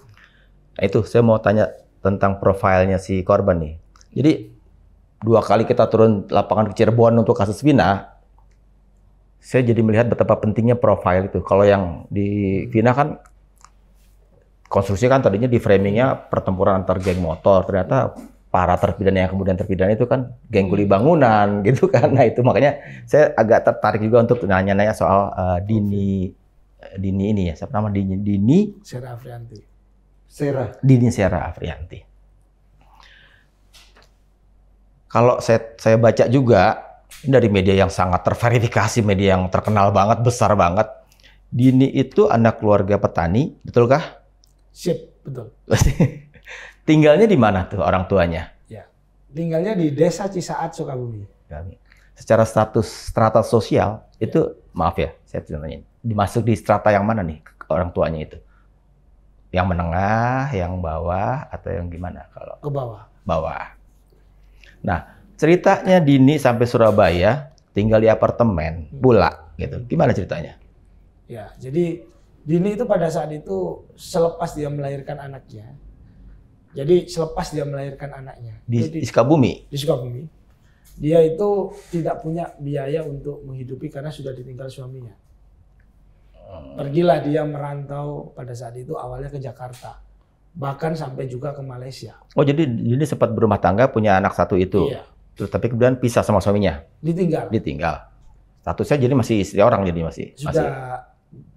Nah itu saya mau tanya tentang profilnya si korban nih. Jadi 2 kali kita turun lapangan ke Cirebon untuk kasus Vina, saya jadi melihat betapa pentingnya profil itu. Kalau yang di Vina kan konstruksi kan tadinya di framingnya pertempuran antar geng motor, ternyata para terpidana yang kemudian terpidana itu kan geng kuli bangunan gitu kan. Nah itu makanya saya agak tertarik juga untuk nanya-nanya soal Dini ini ya, siapa nama Dini Sera Afrianti. Dini Sera Afrianti. Kalau saya baca juga ini dari media yang sangat terverifikasi, media yang terkenal banget, besar banget. Dini itu anak keluarga petani, betulkah? Sip, betul. Tinggalnya di mana tuh orang tuanya? Ya, tinggalnya di Desa Cisaat, Sukabumi. Secara strata sosial itu, maaf ya, saya tanya, dimasuk di strata yang mana nih orang tuanya itu? Yang menengah, yang bawah, atau yang gimana? Kalau ke bawah. Bawah. Nah, ceritanya Dini sampai Surabaya tinggal di apartemen pula, gitu. Gimana ceritanya? Ya, jadi Dini itu pada saat itu selepas dia melahirkan anaknya. Jadi selepas dia melahirkan anaknya di Sukabumi. Di Sukabumi. Dia itu tidak punya biaya untuk menghidupi karena sudah ditinggal suaminya. Pergilah dia merantau pada saat itu awalnya ke Jakarta. Bahkan sampai juga ke Malaysia. Oh, jadi sempat berumah tangga, punya anak satu itu. Iya. Terus tapi kemudian pisah sama suaminya. Ditinggal. Statusnya jadi masih istri orang, jadi masih.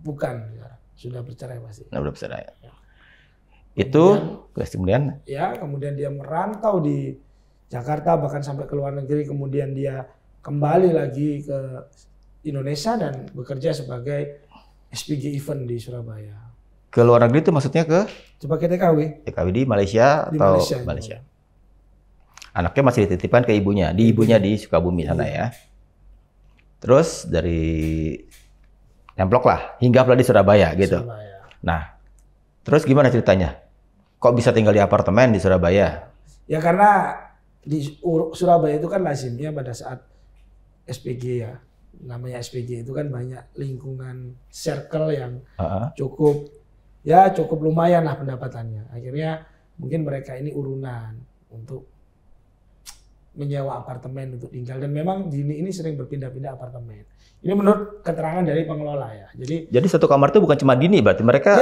Bukan. Sudah bercerai pasti. Sudah bercerai. Ya. Itu kemudian kemudian dia merantau di Jakarta bahkan sampai ke luar negeri, kemudian dia kembali lagi ke Indonesia dan bekerja sebagai SPG event di Surabaya. Ke luar negeri itu maksudnya sebagai TKW. TKW di Malaysia atau Malaysia. Anaknya masih dititipkan ke ibunya, di Sukabumi sana ya. Terus dari nemplok lah, hinggaplah di Surabaya gitu. Nah, terus gimana ceritanya? Kok bisa tinggal di apartemen di Surabaya? Ya karena di Surabaya itu kan lazimnya pada saat SPG ya. Namanya SPG itu kan banyak lingkungan circle yang cukup lumayan lah pendapatannya. Akhirnya mungkin mereka ini urunan untuk menyewa apartemen untuk tinggal, dan memang Dini ini sering berpindah-pindah apartemen. Ini menurut keterangan dari pengelola ya. Jadi satu kamar itu bukan cuma Dini, berarti mereka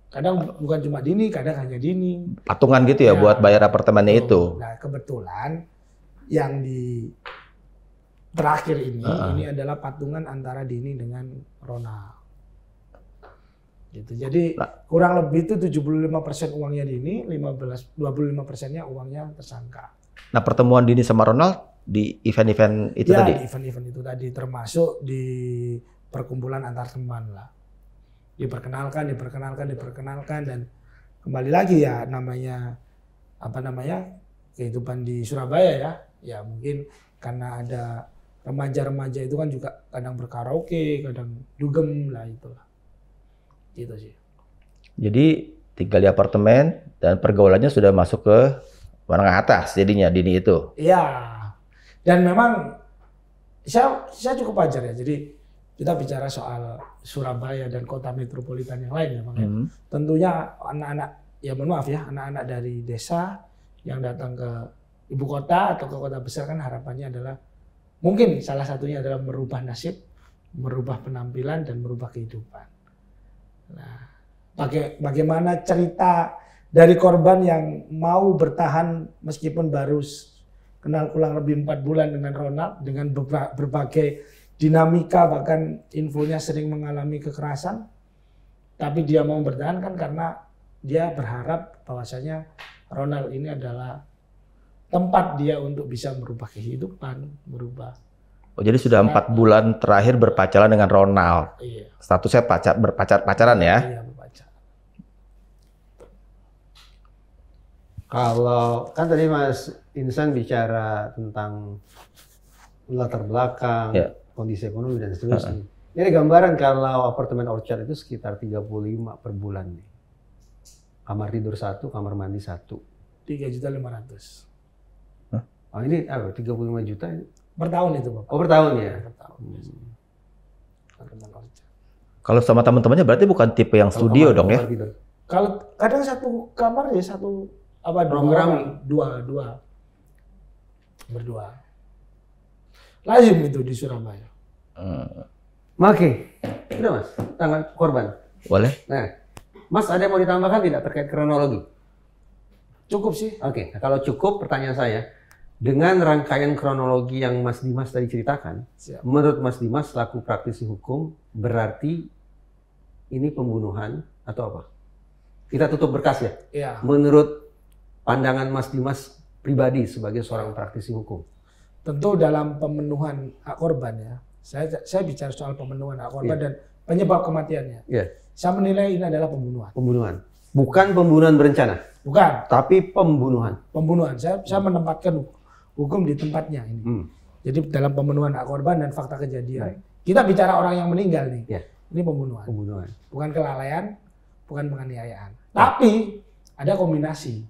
Kadang bukan cuma Dini, kadang hanya Dini. Patungan gitu ya, buat bayar apartemennya itu. Nah, kebetulan yang di terakhir ini adalah patungan antara Dini dengan Ronald. Gitu. Jadi kurang lebih itu 75% uangnya Dini, 25%-nya uangnya tersangka. Nah, pertemuan Dini sama Ronald di event-event itu tadi? Ya, di event-event itu tadi, termasuk di perkumpulan antar teman lah. Diperkenalkan, dan kembali lagi ya namanya kehidupan di Surabaya ya. Ya mungkin karena ada remaja-remaja itu kan juga kadang berkaraoke, kadang dugem lah itulah. Gitu sih. Jadi tinggal di apartemen dan pergaulannya sudah masuk ke menengah atas jadinya Dini itu. Iya. Dan memang saya cukup wajar ya. Jadi kita bicara soal Surabaya dan kota metropolitan yang lain ya Bang. Tentunya anak-anak, ya mohon maaf ya, anak-anak dari desa yang datang ke ibu kota atau ke kota besar kan harapannya adalah mungkin salah satunya adalah merubah nasib, merubah penampilan dan merubah kehidupan. Nah, bagaimana cerita dari korban yang mau bertahan meskipun baru kenal kurang lebih 4 bulan dengan Ronald dengan berbagai dinamika, bahkan infonya sering mengalami kekerasan, tapi dia mau bertahan kan karena dia berharap bahwasanya Ronald ini adalah tempat dia untuk bisa merubah kehidupan, merubah. Oh, jadi sudah 4 bulan terakhir berpacaran dengan Ronald. Iya. Statusnya pacaran ya? Iya, berpacaran. Kalau kan tadi Mas Insan bicara tentang latar belakang, kondisi ekonomi dan seterusnya. Ini gambaran kalau apartemen Orchard itu sekitar 35 per bulan nih. Kamar tidur 1, kamar mandi 1. 3.500.000. Oh ini 35 juta per tahun itu Bapak. Oh per tahun ya? Per tahun. Apartemen Orchard. Kalau sama teman-temannya berarti bukan tipe yang studio dong ya? Kalau kadang satu kamar ya dua. Berdua. Lazim itu di Surabaya. Oke. Udah Mas, tanggal korban. Boleh. Nah, Mas ada yang mau ditambahkan tidak terkait kronologi? Cukup sih. Oke, nah, kalau cukup pertanyaan saya, dengan rangkaian kronologi yang Mas Dimas tadi ceritakan, menurut Mas Dimas selaku praktisi hukum, berarti ini pembunuhan atau apa? Kita tutup berkas ya? Iya. Menurut pandangan Mas Dimas pribadi sebagai seorang praktisi hukum. Tentu dalam pemenuhan hak korban ya, saya bicara soal pemenuhan hak korban dan penyebab kematiannya. Saya menilai ini adalah pembunuhan. Pembunuhan, bukan pembunuhan berencana. Bukan. Tapi pembunuhan. Pembunuhan. Saya menempatkan hukum di tempatnya ini. Jadi dalam pemenuhan hak korban dan fakta kejadian. Kita bicara orang yang meninggal nih. Ini pembunuhan. Pembunuhan. Bukan kelalaian, bukan penganiayaan. Tapi ada kombinasi.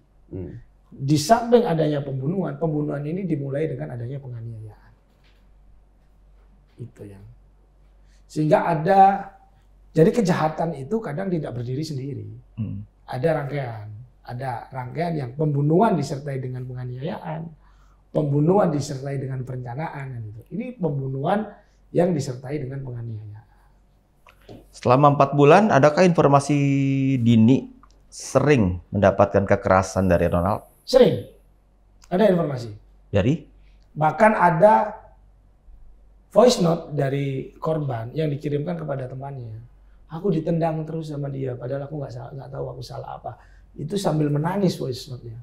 Di samping adanya pembunuhan ini dimulai dengan adanya penganiayaan. Itu yang. Sehingga jadi kejahatan itu kadang tidak berdiri sendiri. Ada rangkaian yang pembunuhan disertai dengan penganiayaan, pembunuhan disertai dengan perencanaan. Ini pembunuhan yang disertai dengan penganiayaan. Selama 4 bulan, adakah informasi Dini sering mendapatkan kekerasan dari Ronald? Sering. Ada informasi. Dari? Bahkan ada voice note dari korban yang dikirimkan kepada temannya. Aku ditendang terus sama dia, padahal aku nggak tahu aku salah apa. Itu sambil menangis voice note-nya.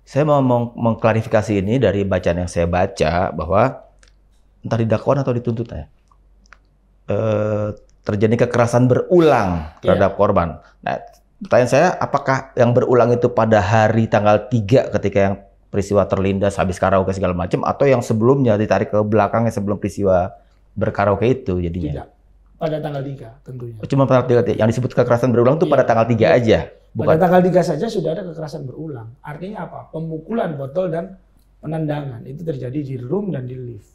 Saya mau mengklarifikasi ini dari bacaan yang saya baca bahwa entah di dakwaan atau dituntutnya terjadi kekerasan berulang terhadap korban. Nah, pertanyaan saya, apakah yang berulang itu pada hari tanggal 3 ketika yang peristiwa terlindas habis karaoke segala macam, atau yang sebelumnya ditarik ke belakangnya sebelum peristiwa berkaraoke itu jadinya? Tidak. Pada tanggal 3 tentunya. Cuma pada tanggal 3. Yang disebut kekerasan berulang itu pada tanggal 3 aja. Bukan. Pada tanggal 3 saja sudah ada kekerasan berulang. Artinya apa? Pemukulan botol dan penendangan itu terjadi di room dan di lift.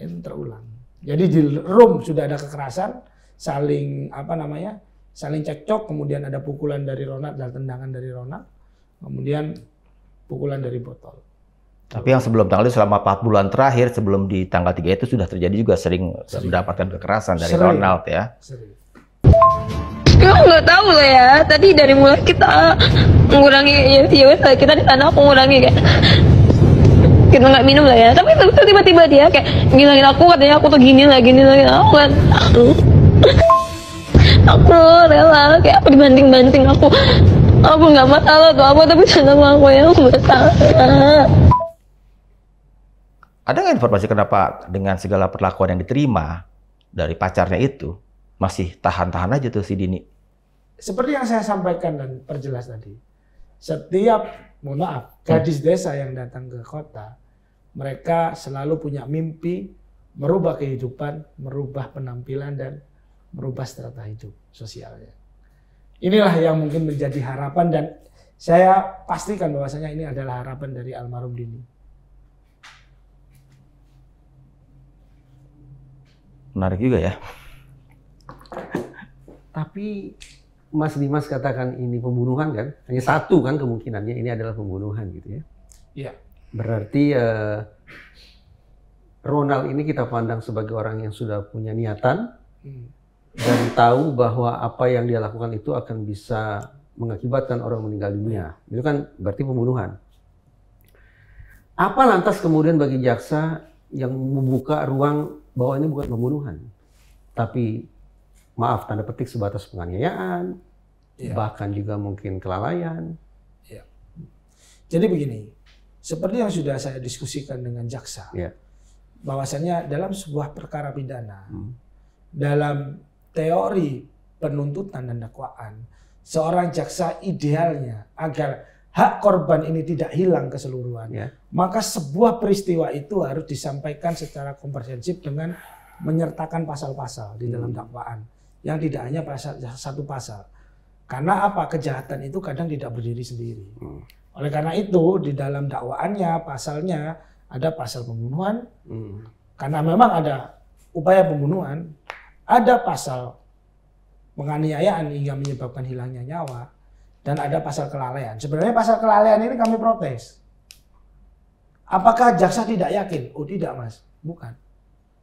Itu terulang. Jadi di room sudah ada kekerasan, saling cekcok, kemudian ada pukulan dari Ronald dan tendangan dari Ronald, kemudian pukulan dari botol. Tapi yang sebelum tanggal itu selama 4 bulan terakhir sebelum di tanggal 3 itu sudah terjadi juga sering mendapatkan kekerasan dari Ronald ya. Sering. Kamu nggak tahu loh ya. Tadi dari mulai kita mengurangi ya kita di sana aku mengurangi kayak kita nggak minum lah ya. Tapi tiba-tiba dia kayak ngilangin aku, katanya aku tuh gini lagi aku kan. Aku rela kayak aku dibanting-banting aku nggak masalah tuh apa, tapi sama aku yang masalah. Ada nggak informasi kenapa dengan segala perlakuan yang diterima dari pacarnya itu masih tahan-tahan aja tuh si Dini? Seperti yang saya sampaikan dan perjelas tadi, setiap gadis desa yang datang ke kota, mereka selalu punya mimpi merubah kehidupan, merubah penampilan dan merubah strata hidup sosialnya. Inilah yang mungkin menjadi harapan, dan saya pastikan bahwasanya ini adalah harapan dari almarhum Dini. Menarik juga ya. Tapi Mas Dimas katakan ini pembunuhan kan? Hanya satu kan kemungkinannya ini adalah pembunuhan gitu ya. Iya. Berarti Ronald ini kita pandang sebagai orang yang sudah punya niatan dan tahu bahwa apa yang dia lakukan itu akan bisa mengakibatkan orang meninggal dunia. Itu kan berarti pembunuhan. Apa lantas kemudian bagi jaksa yang membuka ruang bahwa ini bukan pembunuhan, tapi maaf tanda petik sebatas penganiayaan, bahkan juga mungkin kelalaian. Ya. Jadi begini, seperti yang sudah saya diskusikan dengan jaksa, bahwasannya dalam sebuah perkara pidana, dalam teori penuntutan dan dakwaan, seorang jaksa idealnya agar hak korban ini tidak hilang keseluruhan, maka sebuah peristiwa itu harus disampaikan secara komprehensif dengan menyertakan pasal-pasal di dalam dakwaan, yang tidak hanya satu pasal. Karena apa? Kejahatan itu kadang tidak berdiri sendiri. Oleh karena itu di dalam dakwaannya pasalnya ada pasal pembunuhan, karena memang ada upaya pembunuhan, ada pasal penganiayaan hingga menyebabkan hilangnya nyawa, dan ada pasal kelalaian. Sebenarnya pasal kelalaian ini kami protes. Apakah jaksa tidak yakin? Oh tidak Mas, bukan.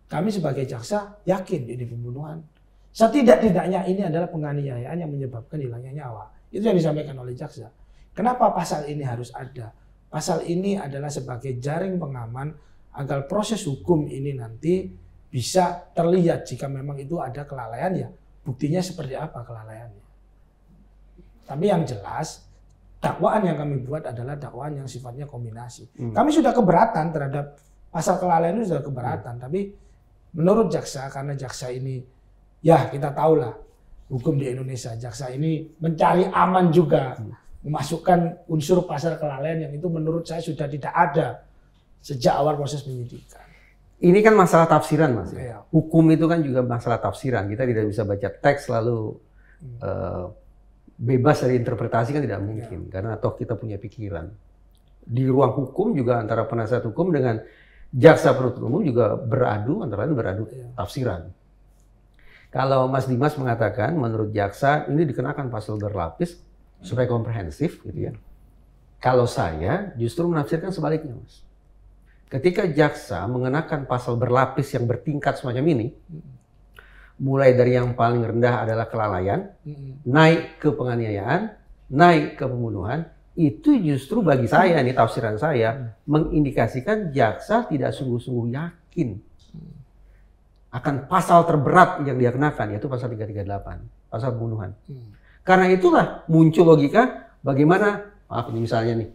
Kami sebagai jaksa yakin ini pembunuhan. Setidak-tidaknya ini adalah penganiayaan yang menyebabkan hilangnya nyawa. Itu yang disampaikan oleh jaksa. Kenapa pasal ini harus ada? Pasal ini adalah sebagai jaring pengaman agar proses hukum ini nanti bisa terlihat jika memang itu ada kelalaian, ya buktinya seperti apa kelalaiannya. Tapi yang jelas dakwaan yang kami buat adalah dakwaan yang sifatnya kombinasi. Kami sudah keberatan terhadap pasal kelalaian itu, sudah keberatan. Tapi menurut jaksa, karena jaksa ini ya kita tahulah hukum di Indonesia, jaksa ini mencari aman juga, memasukkan unsur pasal kelalaian yang itu menurut saya sudah tidak ada sejak awal proses penyidikan. Ini kan masalah tafsiran Mas. Hukum itu kan juga masalah tafsiran. Kita tidak bisa baca teks lalu bebas dari interpretasi, kan tidak mungkin. Karena toh kita punya pikiran. Di ruang hukum juga antara penasihat hukum dengan jaksa penuntut umum juga beradu, antara lain beradu tafsiran. Kalau Mas Dimas mengatakan menurut jaksa ini dikenakan pasal berlapis supaya komprehensif gitu ya. Kalau saya justru menafsirkan sebaliknya Mas. Ketika jaksa mengenakan pasal berlapis yang bertingkat semacam ini, mulai dari yang paling rendah adalah kelalaian, naik ke penganiayaan, naik ke pembunuhan, itu justru bagi saya, ini tafsiran saya, mengindikasikan jaksa tidak sungguh-sungguh yakin akan pasal terberat yang dia kenakan, yaitu pasal 338, pasal pembunuhan. Karena itulah muncul logika bagaimana, maaf ini misalnya nih,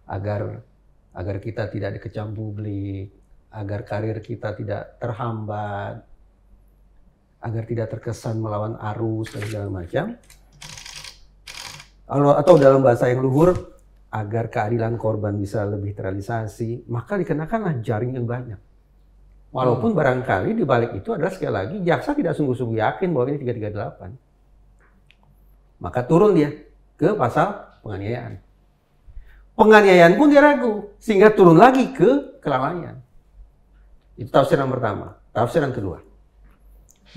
agar kita tidak dikecam publik, agar karir kita tidak terhambat, agar tidak terkesan melawan arus dan segala macam. Atau dalam bahasa yang luhur, agar keadilan korban bisa lebih terrealisasi, maka dikenakanlah jaring yang banyak. Walaupun barangkali di balik itu adalah sekali lagi jaksa tidak sungguh-sungguh yakin bahwa ini 338. Maka turun dia ke pasal penganiayaan. Penganiayaan pun dia ragu, sehingga turun lagi ke kelalaian. Itu tafsiran pertama. Tafsiran kedua.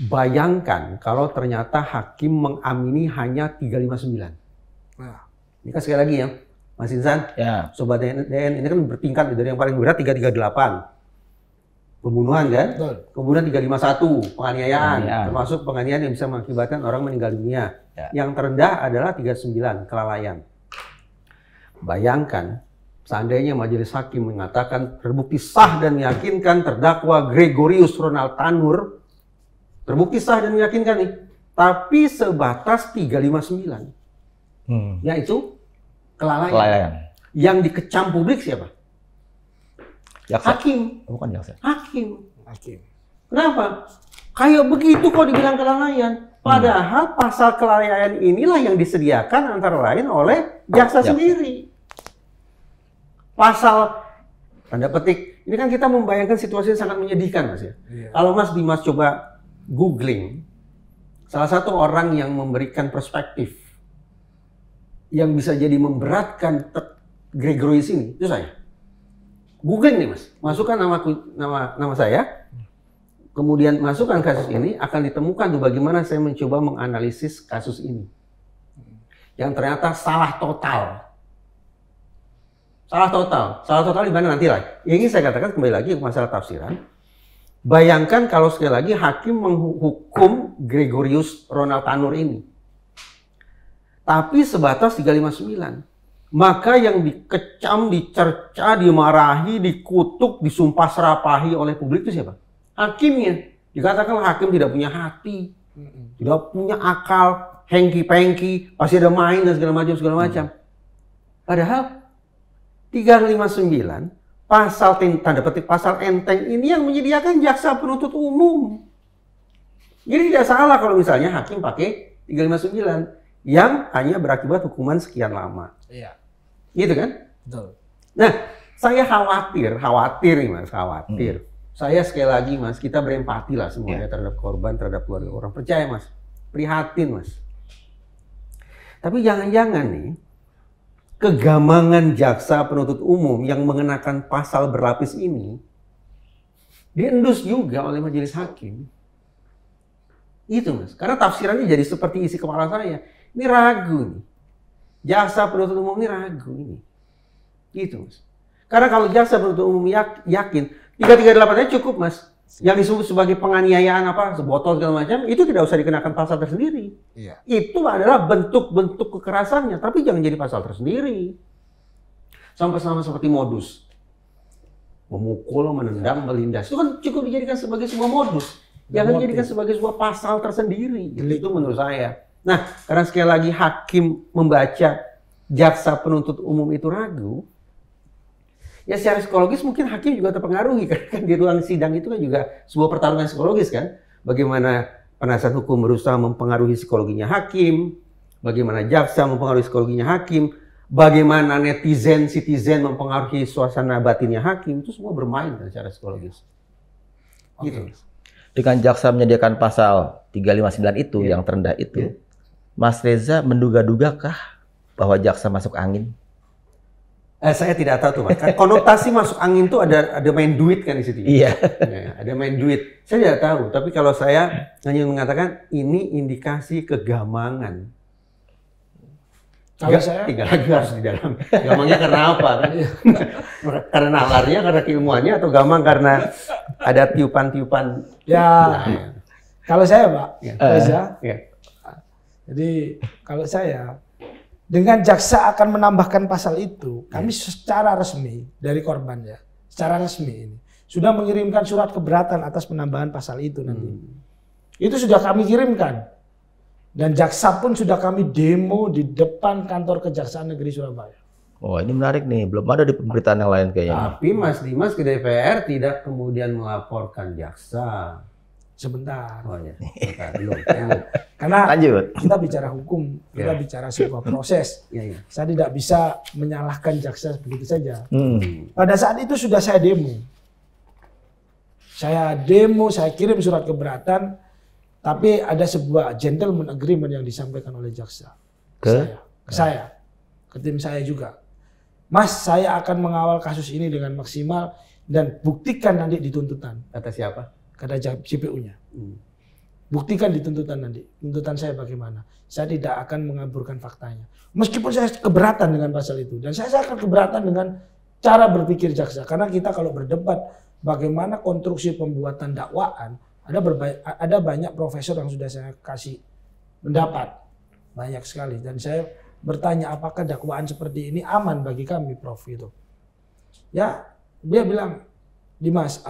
Bayangkan kalau ternyata hakim mengamini hanya 359. Nah, ini kan sekali lagi ya, Mas Insan, Sobat DN ini kan bertingkat dari yang paling berat 338. pembunuhan kan? Betul. Kemudian 351 penganiayaan, Penganiayaan. termasuk penganiayaan yang bisa mengakibatkan orang meninggal dunia. Ya. Yang terendah adalah 39 kelalaian. Bayangkan seandainya majelis hakim mengatakan terbukti sah dan meyakinkan terdakwa Gregorius Ronald Tanur, terbukti sah dan meyakinkan nih, tapi sebatas 359, yaitu kelalaian. Kelalaian. Yang dikecam publik siapa? Jaksa. Hakim. Bukan jaksa. Hakim. Hakim. Kenapa? Kayak begitu kok dibilang kelalaian. Padahal pasal kelalaian inilah yang disediakan antara lain oleh jaksa sendiri. Pasal, tanda petik, ini kan kita membayangkan situasi yang sangat menyedihkan, Mas ya. Iya. Kalau Mas Dimas coba googling, salah satu orang yang memberikan perspektif yang bisa jadi memberatkan Gregorius ini, itu saya. Googling nih Mas, masukkan nama saya, kemudian masukkan kasus ini, akan ditemukan tuh bagaimana saya mencoba menganalisis kasus ini. Yang ternyata salah total. Salah total di mana nanti lah. Yang ingin saya katakan kembali lagi ke masalah tafsiran. Bayangkan kalau sekali lagi hakim menghukum Gregorius Ronald Tanur ini. Tapi sebatas 359. Maka yang dikecam, dicerca, dimarahi, dikutuk, disumpah serapahi oleh publik itu siapa? Hakimnya. Dikatakan hakim tidak punya hati, tidak punya akal, hengki-pengki, pasti ada main dan segala macam. Padahal 359 pasal tanda petik pasal enteng ini yang menyediakan jaksa penuntut umum. Jadi tidak salah kalau misalnya hakim pakai 359 yang hanya berakibat hukuman sekian lama. Iya. Gitu kan? Betul. Nah, saya khawatir nih Mas, khawatir. Saya sekali lagi Mas, kita berempati lah semuanya terhadap korban, terhadap keluarga orang. Percaya Mas, prihatin Mas. Tapi jangan-jangan nih, kegamangan jaksa penuntut umum yang mengenakan pasal berlapis ini diendus juga oleh majelis hakim. Itu Mas, karena tafsirannya jadi seperti isi kepala saya. Ini ragu nih. Jaksa penuntut umum ini ragu ini. Gitu Mas. Karena kalau jaksa penuntut umum yakin 338-nya cukup Mas. Yang disebut sebagai penganiayaan sebotol segala macam, itu tidak usah dikenakan pasal tersendiri. Iya. Itu adalah bentuk-bentuk kekerasannya, tapi jangan jadi pasal tersendiri. Sama-sama seperti modus. Memukul, menendang, melindas. Itu kan cukup dijadikan sebagai sebuah modus. Jangan dijadikan sebagai sebuah pasal tersendiri. Itu menurut saya. Nah, karena sekali lagi hakim membaca jaksa penuntut umum itu ragu, ya secara psikologis mungkin hakim juga terpengaruhi, karena kan di ruang sidang itu kan juga sebuah pertarungan psikologis kan. Bagaimana penasihat hukum berusaha mempengaruhi psikologinya hakim, bagaimana jaksa mempengaruhi psikologinya hakim, bagaimana netizen, citizen mempengaruhi suasana batinnya hakim, itu semua bermain secara psikologis. Gitu. Dengan jaksa menyediakan pasal 359 itu yang terendah itu, Mas Reza menduga-dugakah bahwa jaksa masuk angin? Saya tidak tahu tuh Mas. Konotasi masuk angin tuh ada main duit kan di situ. Iya. Ya, ada main duit. Saya tidak tahu, tapi kalau saya hanya mengatakan ini indikasi kegamangan. Kalau saya tinggal lagi harus di dalam. Gamangnya karena apa kan? Karena nalarnya, karena keilmuannya, atau gamang karena ada tiupan-tiupan. ya, kalau saya Pak Reza, Ya. jadi kalau saya dengan jaksa akan menambahkan pasal itu, kami secara resmi dari korban ya, secara resmi ini sudah mengirimkan surat keberatan atas penambahan pasal itu nanti. Itu sudah kami kirimkan. Dan jaksa pun sudah kami demo di depan kantor Kejaksaan Negeri Surabaya. Oh, ini menarik nih, belum ada di pemberitaan yang lain kayaknya. Tapi Mas Dimas ke DPR tidak kemudian melaporkan jaksa. Sebentar. Oh ya, sebentar, belum. Karena Lanjut. kita bicara hukum, kita bicara sebuah proses. Iya. Saya tidak bisa menyalahkan jaksa begitu saja. Hmm. Pada saat itu sudah saya demo. Saya kirim surat keberatan, tapi ada sebuah gentleman agreement yang disampaikan oleh jaksa. Ke saya, ke tim saya juga. Mas, saya akan mengawal kasus ini dengan maksimal dan buktikan nanti di tuntutan. Kata siapa? Kata JPU-nya. Buktikan di tuntutan nanti. Tuntutan saya bagaimana. Saya tidak akan mengaburkan faktanya. Meskipun saya keberatan dengan pasal itu. Dan saya akan keberatan dengan cara berpikir jaksa. Karena kita kalau berdebat bagaimana konstruksi pembuatan dakwaan, ada banyak profesor yang sudah saya kasih pendapat, banyak sekali. Dan saya bertanya apakah dakwaan seperti ini aman bagi kami, Prof. Gitu. Ya, dia bilang, Dimas,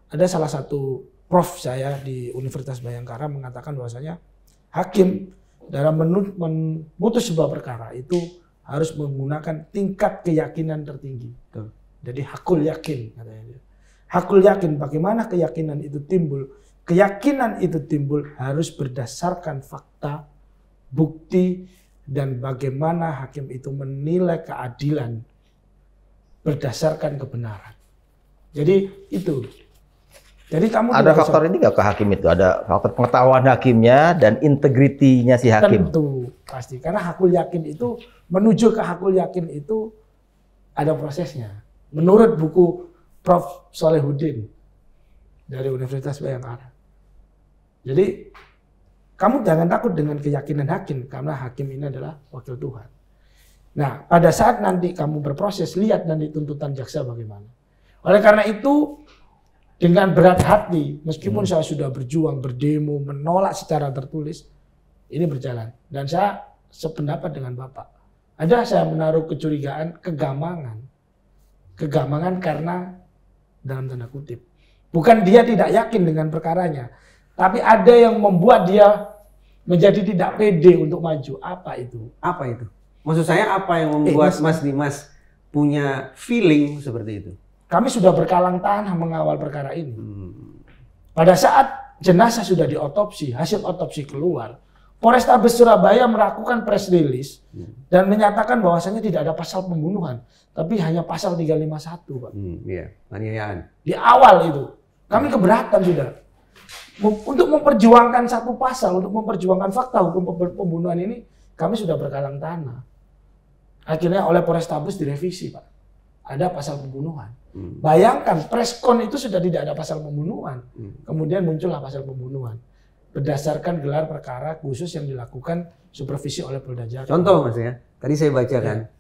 ada salah satu prof saya di Universitas Bhayangkara mengatakan bahwasanya hakim dalam memutus sebuah perkara itu harus menggunakan tingkat keyakinan tertinggi. Jadi hakul yakin katanya dia. Hakul yakin, bagaimana keyakinan itu timbul? Keyakinan itu timbul harus berdasarkan fakta, bukti, dan bagaimana hakim itu menilai keadilan berdasarkan kebenaran. Jadi itu. Jadi kamu ada faktor ini nggak ke hakim itu? Ada faktor pengetahuan hakimnya dan integritinya si hakim? Tentu, pasti. Karena hakul yakin itu, menuju ke hakul yakin itu ada prosesnya. Menurut buku Prof. Solehuddin dari Universitas Bhayangkara. Jadi kamu jangan takut dengan keyakinan hakim, karena hakim ini adalah wakil Tuhan. Nah, pada saat nanti kamu berproses, lihat nanti tuntutan jaksa bagaimana. Oleh karena itu, dengan berat hati, meskipun saya sudah berjuang, berdemo, menolak secara tertulis, ini berjalan. Dan saya sependapat dengan Bapak. Ada saya menaruh kecurigaan, kegamangan. Kegamangan karena dalam tanda kutip. Bukan dia tidak yakin dengan perkaranya, tapi ada yang membuat dia menjadi tidak pede untuk maju. Apa itu? Apa itu? Maksud saya apa yang membuat Mas Dimas punya feeling seperti itu? Kami sudah berkalang tanah mengawal perkara ini. Pada saat jenazah sudah diotopsi, hasil otopsi keluar, Polrestabes Surabaya melakukan press release dan menyatakan bahwasannya tidak ada pasal pembunuhan, tapi hanya pasal 351, Pak. Iya, penganiayaan. Di awal itu, kami keberatan sudah. Untuk memperjuangkan satu pasal, untuk memperjuangkan fakta hukum pembunuhan ini, kami sudah berkalang tanah. Akhirnya oleh Polrestabes direvisi, Pak. Ada pasal pembunuhan. Bayangkan, preskon itu sudah tidak ada pasal pembunuhan. Kemudian muncullah pasal pembunuhan. Berdasarkan gelar perkara khusus yang dilakukan supervisi oleh Polda Jatim. Contoh Mas ya, tadi saya bacakan.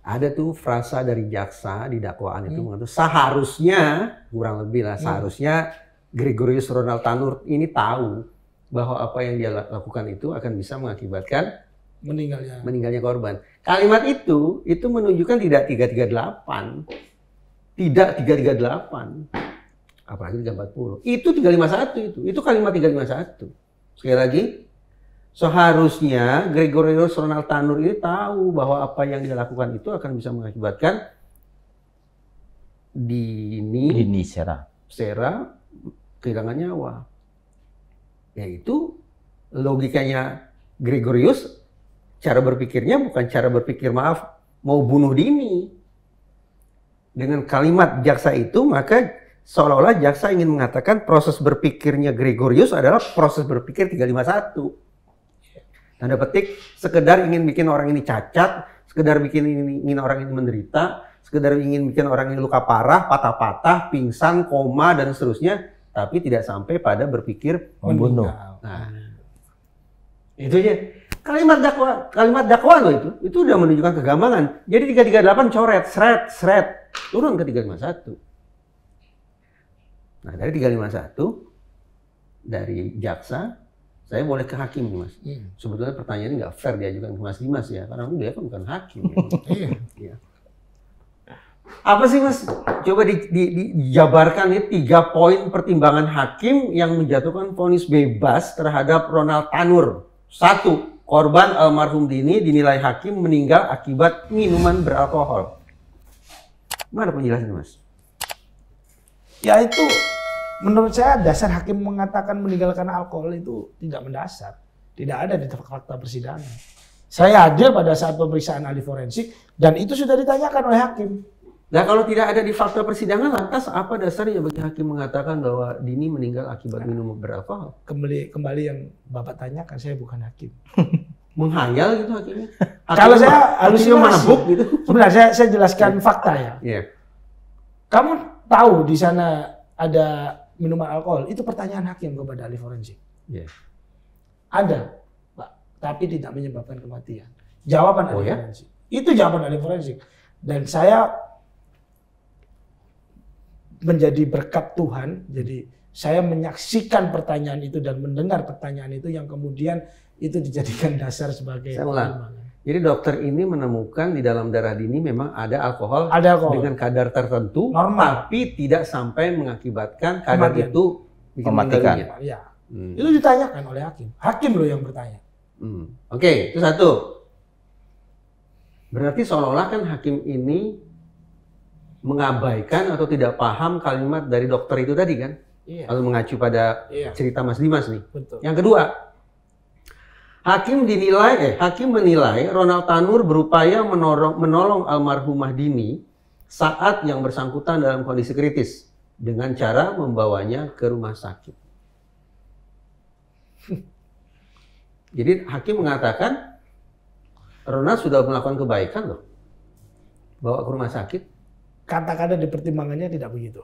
Ada tuh frasa dari jaksa di dakwaan itu mengatakan seharusnya, kurang lebih lah, seharusnya Gregorius Ronald Tanur ini tahu bahwa apa yang dia lakukan itu akan bisa mengakibatkan meninggalnya korban. Kalimat itu menunjukkan tidak 338. Tidak 338. Apalagi 340. Itu 351 itu kalimat 351. Sekali lagi, seharusnya Gregorius Ronald Tanur ini tahu bahwa apa yang dia lakukan itu akan bisa mengakibatkan Dini Sera kehilangan nyawa. Yaitu logikanya Gregorius, cara berpikirnya bukan cara berpikir mau bunuh Dini. Dengan kalimat jaksa itu maka seolah-olah jaksa ingin mengatakan proses berpikirnya Gregorius adalah proses berpikir 351. Tanda petik, sekedar ingin bikin orang ini cacat, sekedar ingin orang ini menderita, sekedar ingin bikin orang ini luka parah, patah-patah, pingsan, koma, dan seterusnya, tapi tidak sampai pada berpikir membunuh. Nah, itu aja. Kalimat dakwaan loh itu udah menunjukkan kegamangan. Jadi 338 coret, seret, turun ke 351. Nah, dari 351 dari jaksa, saya boleh ke hakim nih Mas. Sebetulnya pertanyaannya nggak fair diajukan ke Mas Dimas ya, karena dia kan bukan hakim. Ya. Apa sih Mas? Coba dijabarkan nih 3 poin pertimbangan hakim yang menjatuhkan vonis bebas terhadap Ronald Tanur. 1. Korban almarhum Dini dinilai hakim meninggal akibat minuman beralkohol. Mana penjelasannya Mas? Ya itu, menurut saya dasar hakim mengatakan meninggal karena alkohol itu tidak mendasar. Tidak ada di fakta persidangan. Saya hadir pada saat pemeriksaan ahli forensik dan itu sudah ditanyakan oleh hakim. Nah kalau tidak ada di fakta persidangan, lantas apa dasarnya bagi hakim mengatakan bahwa Dini meninggal akibat minum beralkohol? Kembali yang Bapak tanyakan, saya bukan hakim. Menghayal gitu hakimnya? Kalau saya halusinasi, mabuk gitu. Sebenarnya saya jelaskan fakta ya. Yeah. Kamu tahu di sana ada minuman alkohol, itu pertanyaan hakim kepada ahli forensik. Yeah. Ada, Pak, tapi tidak menyebabkan kematian. Jawaban ahli forensik. Itu jawaban ahli forensik. Dan saya menjadi berkat Tuhan. Jadi saya menyaksikan pertanyaan itu dan mendengar pertanyaan itu yang kemudian itu dijadikan dasar sebagai Saya ulang. pertimbangan. Jadi dokter ini menemukan di dalam darah Dini memang ada alkohol, Ada alkohol. dengan kadar tertentu, Normal. tapi tidak sampai mengakibatkan kadar Kematian. itu bikin meninggal Mematikan. dunia. Ya. Itu ditanyakan oleh hakim. Hakim loh yang bertanya. Oke, itu satu. Berarti seolah-olah kan hakim ini mengabaikan atau tidak paham kalimat dari dokter itu tadi kan? Iya. Kalau mengacu pada Iya. cerita Mas Dimas nih. Betul. Yang kedua, hakim menilai Ronald Tanur berupaya menolong almarhumah Dini saat yang bersangkutan dalam kondisi kritis dengan cara membawanya ke rumah sakit. Jadi hakim mengatakan Ronald sudah melakukan kebaikan loh, bawa ke rumah sakit. Kata-kata di pertimbangannya tidak begitu.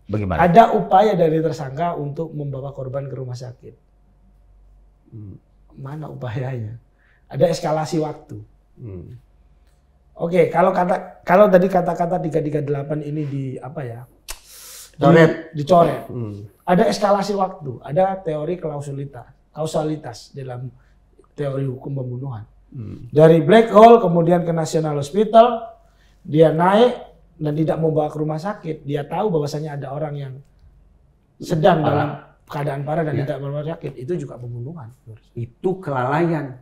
Bagaimana? Ada upaya dari tersangka untuk membawa korban ke rumah sakit. Mana upayanya? Ada eskalasi waktu. Oke, kalau tadi kata-kata 338 ini dicoret. Ada eskalasi waktu, ada teori kausalitas dalam teori hukum pembunuhan. Dari black hole kemudian ke National Hospital, dia naik dan tidak mau bawa ke rumah sakit. Dia tahu bahwasanya ada orang yang sedang dalam keadaan parah dan tidak mau rumah sakit. Itu juga pembunuhan. Itu kelalaian.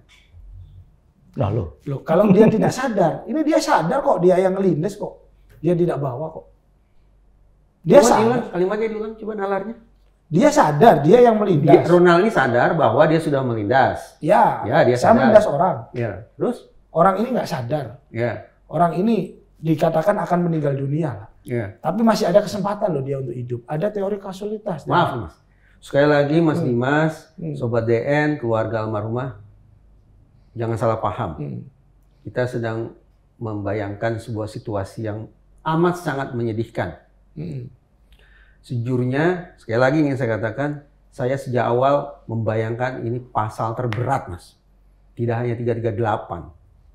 Nah loh. Loh, kalau dia tidak sadar, ini dia sadar kok, dia yang ngelindes kok. Dia tidak bawa kok. Dia sadar. Kalimatnya diulang, coba nalarnya. Dia sadar, dia yang melindas. Ronald ini sadar bahwa dia sudah melindas. Ya, dia saya sadar. melindas orang. Ya, terus? Orang ini nggak sadar. Ya, Orang ini dikatakan akan meninggal dunia lah. ya. Tapi masih ada kesempatan loh dia untuk hidup. Ada teori kausalitas. Maaf, Mas. Sekali lagi, Mas Dimas, Sobat DN, keluarga almarhumah, jangan salah paham. Kita sedang membayangkan sebuah situasi yang amat sangat menyedihkan. Sejujurnya, sekali lagi ingin saya katakan, saya sejak awal membayangkan ini pasal terberat, Mas. Tidak hanya 338,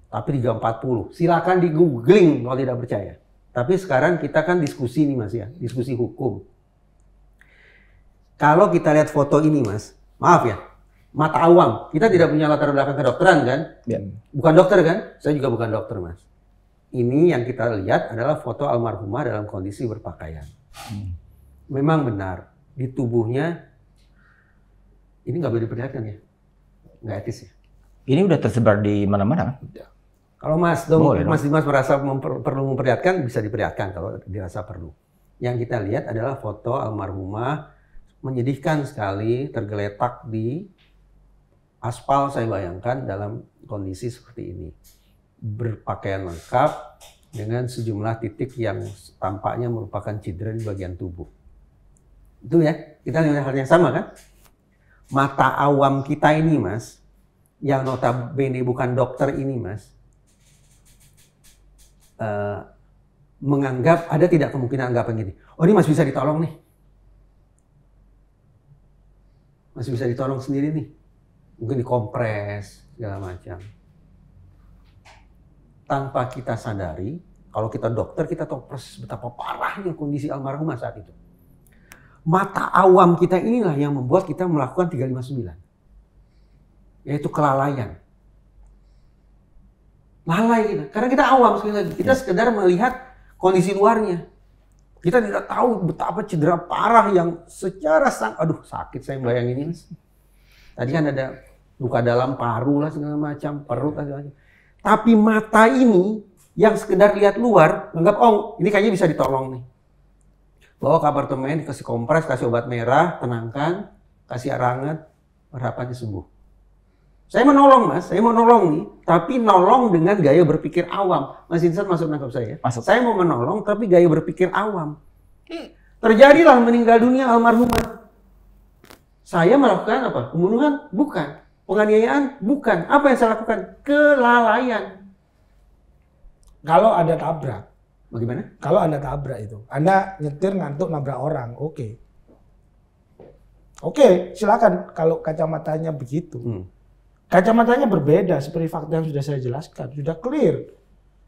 tapi 340. Silakan di googling kalau tidak percaya. Tapi sekarang kita kan diskusi nih, Mas ya, diskusi hukum. Kalau kita lihat foto ini, Mas, maaf ya, mata awam, kita tidak punya latar belakang kedokteran kan? Ya. Bukan dokter kan? Saya juga bukan dokter, Mas. Ini yang kita lihat adalah foto almarhumah dalam kondisi berpakaian. Memang benar, di tubuhnya, ini nggak boleh diperlihatkan ya? Nggak etis ya? Ini udah tersebar di mana-mana kan? Kalau Mas Dimas merasa perlu memperlihatkan, bisa diperlihatkan kalau dirasa perlu. Yang kita lihat adalah foto almarhumah, menyedihkan sekali, tergeletak di aspal, saya bayangkan dalam kondisi seperti ini. Berpakaian lengkap dengan sejumlah titik yang tampaknya merupakan cedera di bagian tubuh. Itu ya, kita lihat hal yang sama kan? Mata awam kita ini, Mas, yang notabene bukan dokter ini, Mas, menganggap ada tidak kemungkinan anggapan gini, oh ini masih bisa ditolong nih. Masih bisa ditolong sendiri nih. Mungkin dikompres, segala macam. Tanpa kita sadari, kalau kita dokter, kita tahu persis betapa parahnya kondisi almarhumah saat itu. Mata awam kita inilah yang membuat kita melakukan 359. Yaitu kelalaian. Lalai kita. Karena kita awam sekali lagi. Kita sekedar melihat kondisi luarnya. Kita tidak tahu betapa cedera parah yang secara sakit saya bayangin ini. Tadi kan ada luka dalam paru lah segala macam, perut lah segala macam. Tapi mata ini yang sekedar lihat luar, anggap ini kayaknya bisa ditolong nih. Bawa ke apartemen, kasih kompres, kasih obat merah, tenangkan, kasih air hangat, harapannya sembuh. Saya mau nolong, Mas, saya mau nolong nih, tapi nolong dengan gaya berpikir awam. Mas Insan masuk nangkap saya. Masuk. Saya mau menolong tapi gaya berpikir awam. Terjadilah meninggal dunia almarhumah. Saya melakukan apa? Pembunuhan? Bukan. Penganiayaan? Bukan. Apa yang saya lakukan? Kelalaian. Kalau ada tabrak. Bagaimana? Kalau Anda tabrak itu, Anda nyetir ngantuk nabrak orang, oke. Oke, silakan kalau kacamatanya begitu. Kacamatanya berbeda seperti fakta yang sudah saya jelaskan, sudah clear.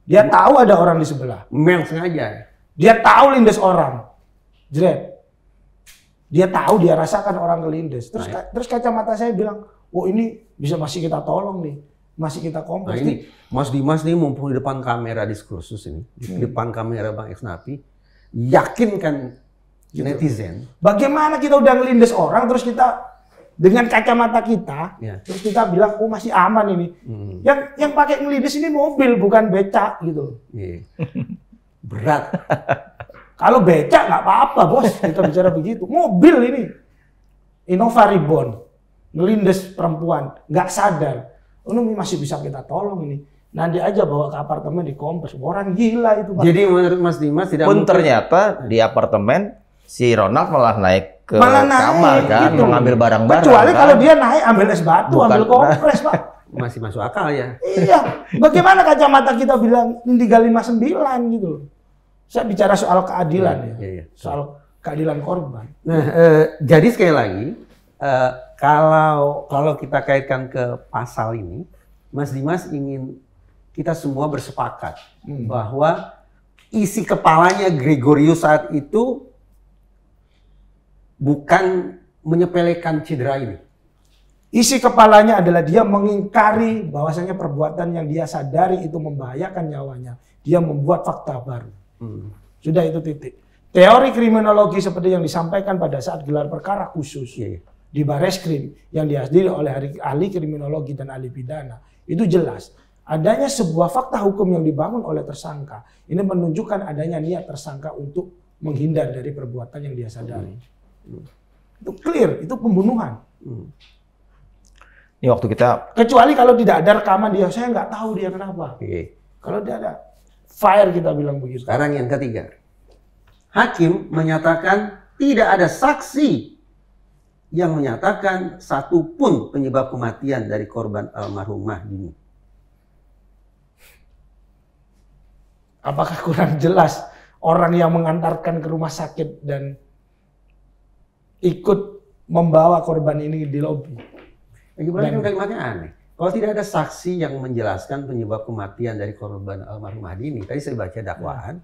Dia tahu ada orang di sebelah. Memang sengaja. Dia tahu lindas orang. jret. Dia tahu, dia rasakan orang kelindes. Terus kacamata saya bilang, oh ini bisa masih kita tolong nih, masih kita kompres. Nah ini Mas Dimas nih mumpung di depan kamera diskursus ini, di depan kamera Bang Eksnapi, yakinkan netizen. Bagaimana kita udah ngelindes orang, terus kita dengan kacamata kita, terus kita bilang, oh masih aman ini. Yang pakai ngelindes ini mobil, bukan becak gitu. Berat. Kalau becak nggak apa-apa bos, kita bicara begitu. Mobil ini, Innova Reborn, ngelindes perempuan, nggak sadar. Oh ini masih bisa kita tolong ini. Nanti aja bawa ke apartemen dikompres. Orang gila itu Pak. Jadi menurut Mas Dimas tidak pun ternyata di apartemen si Ronald malah naik ke malah kamar kan, gitu. mengambil barang-barang. Kecuali kan? kalau dia naik ambil es batu, ambil kompres Pak. masih masuk akal ya. Iya, bagaimana kacamata kita bilang 359 gitu loh. Saya bicara soal keadilan ya. Soal keadilan korban. Nah, jadi sekali lagi kalau kita kaitkan ke pasal ini, Mas Dimas ingin kita semua bersepakat bahwa isi kepalanya Gregorius saat itu bukan menyepelekan cedera ini. Isi kepalanya adalah dia mengingkari bahwasanya perbuatan yang dia sadari itu membahayakan nyawanya. Dia membuat fakta baru. Sudah itu titik. Teori kriminologi seperti yang disampaikan pada saat gelar perkara khusus di Bareskrim yang dihadiri oleh ahli kriminologi dan ahli pidana itu jelas. Adanya sebuah fakta hukum yang dibangun oleh tersangka. Ini menunjukkan adanya niat tersangka untuk menghindar dari perbuatan yang dia sadari. Itu clear, itu pembunuhan. Ini waktu kita... Kecuali kalau tidak ada rekaman dia, saya nggak tahu dia kenapa. Kalau dia ada fire kita bilang begitu. Sekarang yang ketiga. Hakim menyatakan tidak ada saksi yang menyatakan satupun penyebab kematian dari korban almarhumah ini. Apakah kurang jelas orang yang mengantarkan ke rumah sakit dan ikut membawa korban ini di lobi? Gimana kalimatnya aneh. Kalau tidak ada saksi yang menjelaskan penyebab kematian dari korban almarhumah ini, tadi saya baca dakwaan,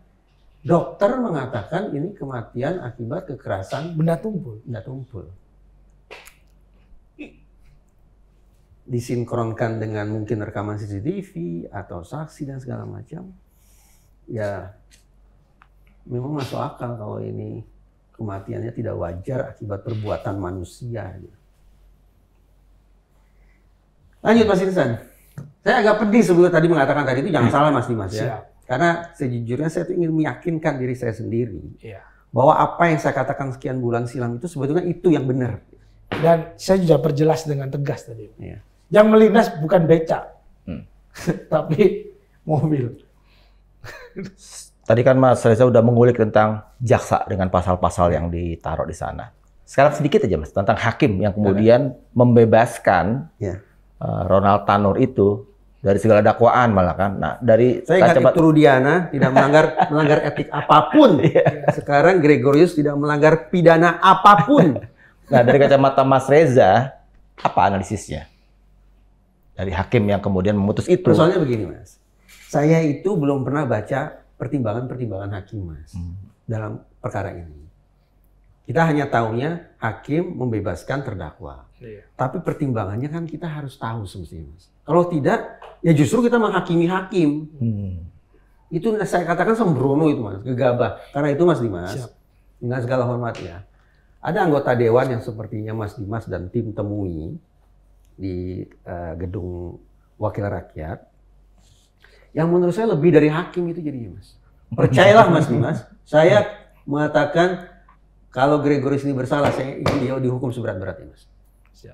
dokter mengatakan ini kematian akibat kekerasan benda tumpul. Benda tumpul. Disinkronkan dengan mungkin rekaman CCTV atau saksi dan segala macam. Ya, memang masuk akal kalau ini kematiannya tidak wajar akibat perbuatan manusia. Lanjut Mas Insan. Saya agak pedih sebelum tadi mengatakan tadi itu jangan salah Mas Dimas ya. Karena sejujurnya saya ingin meyakinkan diri saya sendiri bahwa apa yang saya katakan sekian bulan silam itu sebetulnya itu yang benar. Dan saya juga perjelas dengan tegas tadi. Yang melindas bukan becak, tapi mobil. Tadi kan Mas Reza udah mengulik tentang jaksa dengan pasal-pasal yang ditaruh di sana. Sekarang sedikit aja Mas tentang hakim yang kemudian membebaskan Ronald Tanur itu dari segala dakwaan malah kan. Nah, dari saya ingat itu Rudiana tidak melanggar etik apapun. Sekarang Gregorius tidak melanggar pidana apapun. Nah, dari kacamata Mas Reza, apa analisisnya dari hakim yang kemudian memutus itu? Soalnya begini Mas, saya itu belum pernah baca pertimbangan-pertimbangan hakim Mas dalam perkara ini. Kita hanya tahunya hakim membebaskan terdakwa. Tapi pertimbangannya kan kita harus tahu semestinya Mas. Kalau tidak, ya justru kita menghakimi hakim. Itu saya katakan sembrono itu Mas, gegabah. Karena itu Mas Dimas, dengan segala hormat ya, ada anggota dewan yang sepertinya Mas Dimas dan tim temui di gedung Wakil Rakyat, yang menurut saya lebih dari hakim itu jadinya Mas. Percayalah Mas Dimas, saya mengatakan kalau Gregorius ini bersalah, saya ingin dia dihukum seberat-beratnya Mas.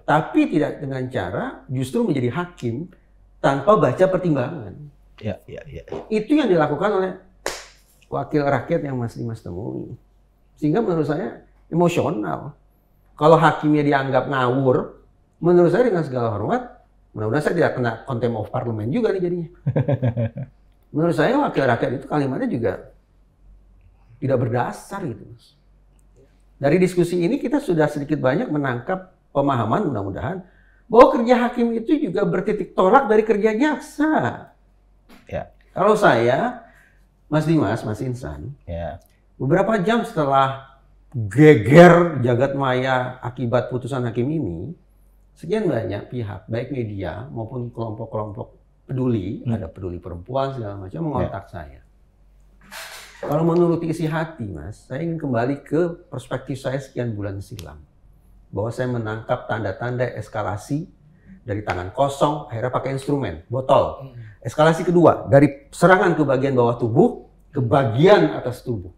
Tapi tidak dengan cara justru menjadi hakim tanpa baca pertimbangan. Itu yang dilakukan oleh Wakil Rakyat yang Mas Dimas temui. Sehingga menurut saya emosional. Kalau hakimnya dianggap ngawur, menurut saya dengan segala hormat, mudah-mudahan saya tidak kena contempt of parliament juga nih jadinya. Menurut saya Wakil Rakyat itu kalimatnya juga tidak berdasar gitu Mas. Dari diskusi ini kita sudah sedikit banyak menangkap pemahaman mudah-mudahan bahwa kerja hakim itu juga bertitik tolak dari kerja jaksa. Kalau saya, Mas Dimas, Mas Insan, beberapa jam setelah geger jagat maya akibat putusan hakim ini, sekian banyak pihak, baik media maupun kelompok-kelompok peduli, ada peduli perempuan segala macam mengontak saya. Kalau menurut isi hati, Mas, saya ingin kembali ke perspektif saya sekian bulan silam. Bahwa saya menangkap tanda-tanda eskalasi dari tangan kosong, akhirnya pakai instrumen, botol. Eskalasi kedua, dari serangan ke bagian bawah tubuh, ke bagian atas tubuh.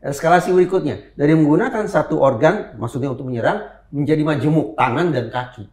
Eskalasi berikutnya, dari menggunakan satu organ, maksudnya untuk menyerang, menjadi majemuk, tangan dan kaki.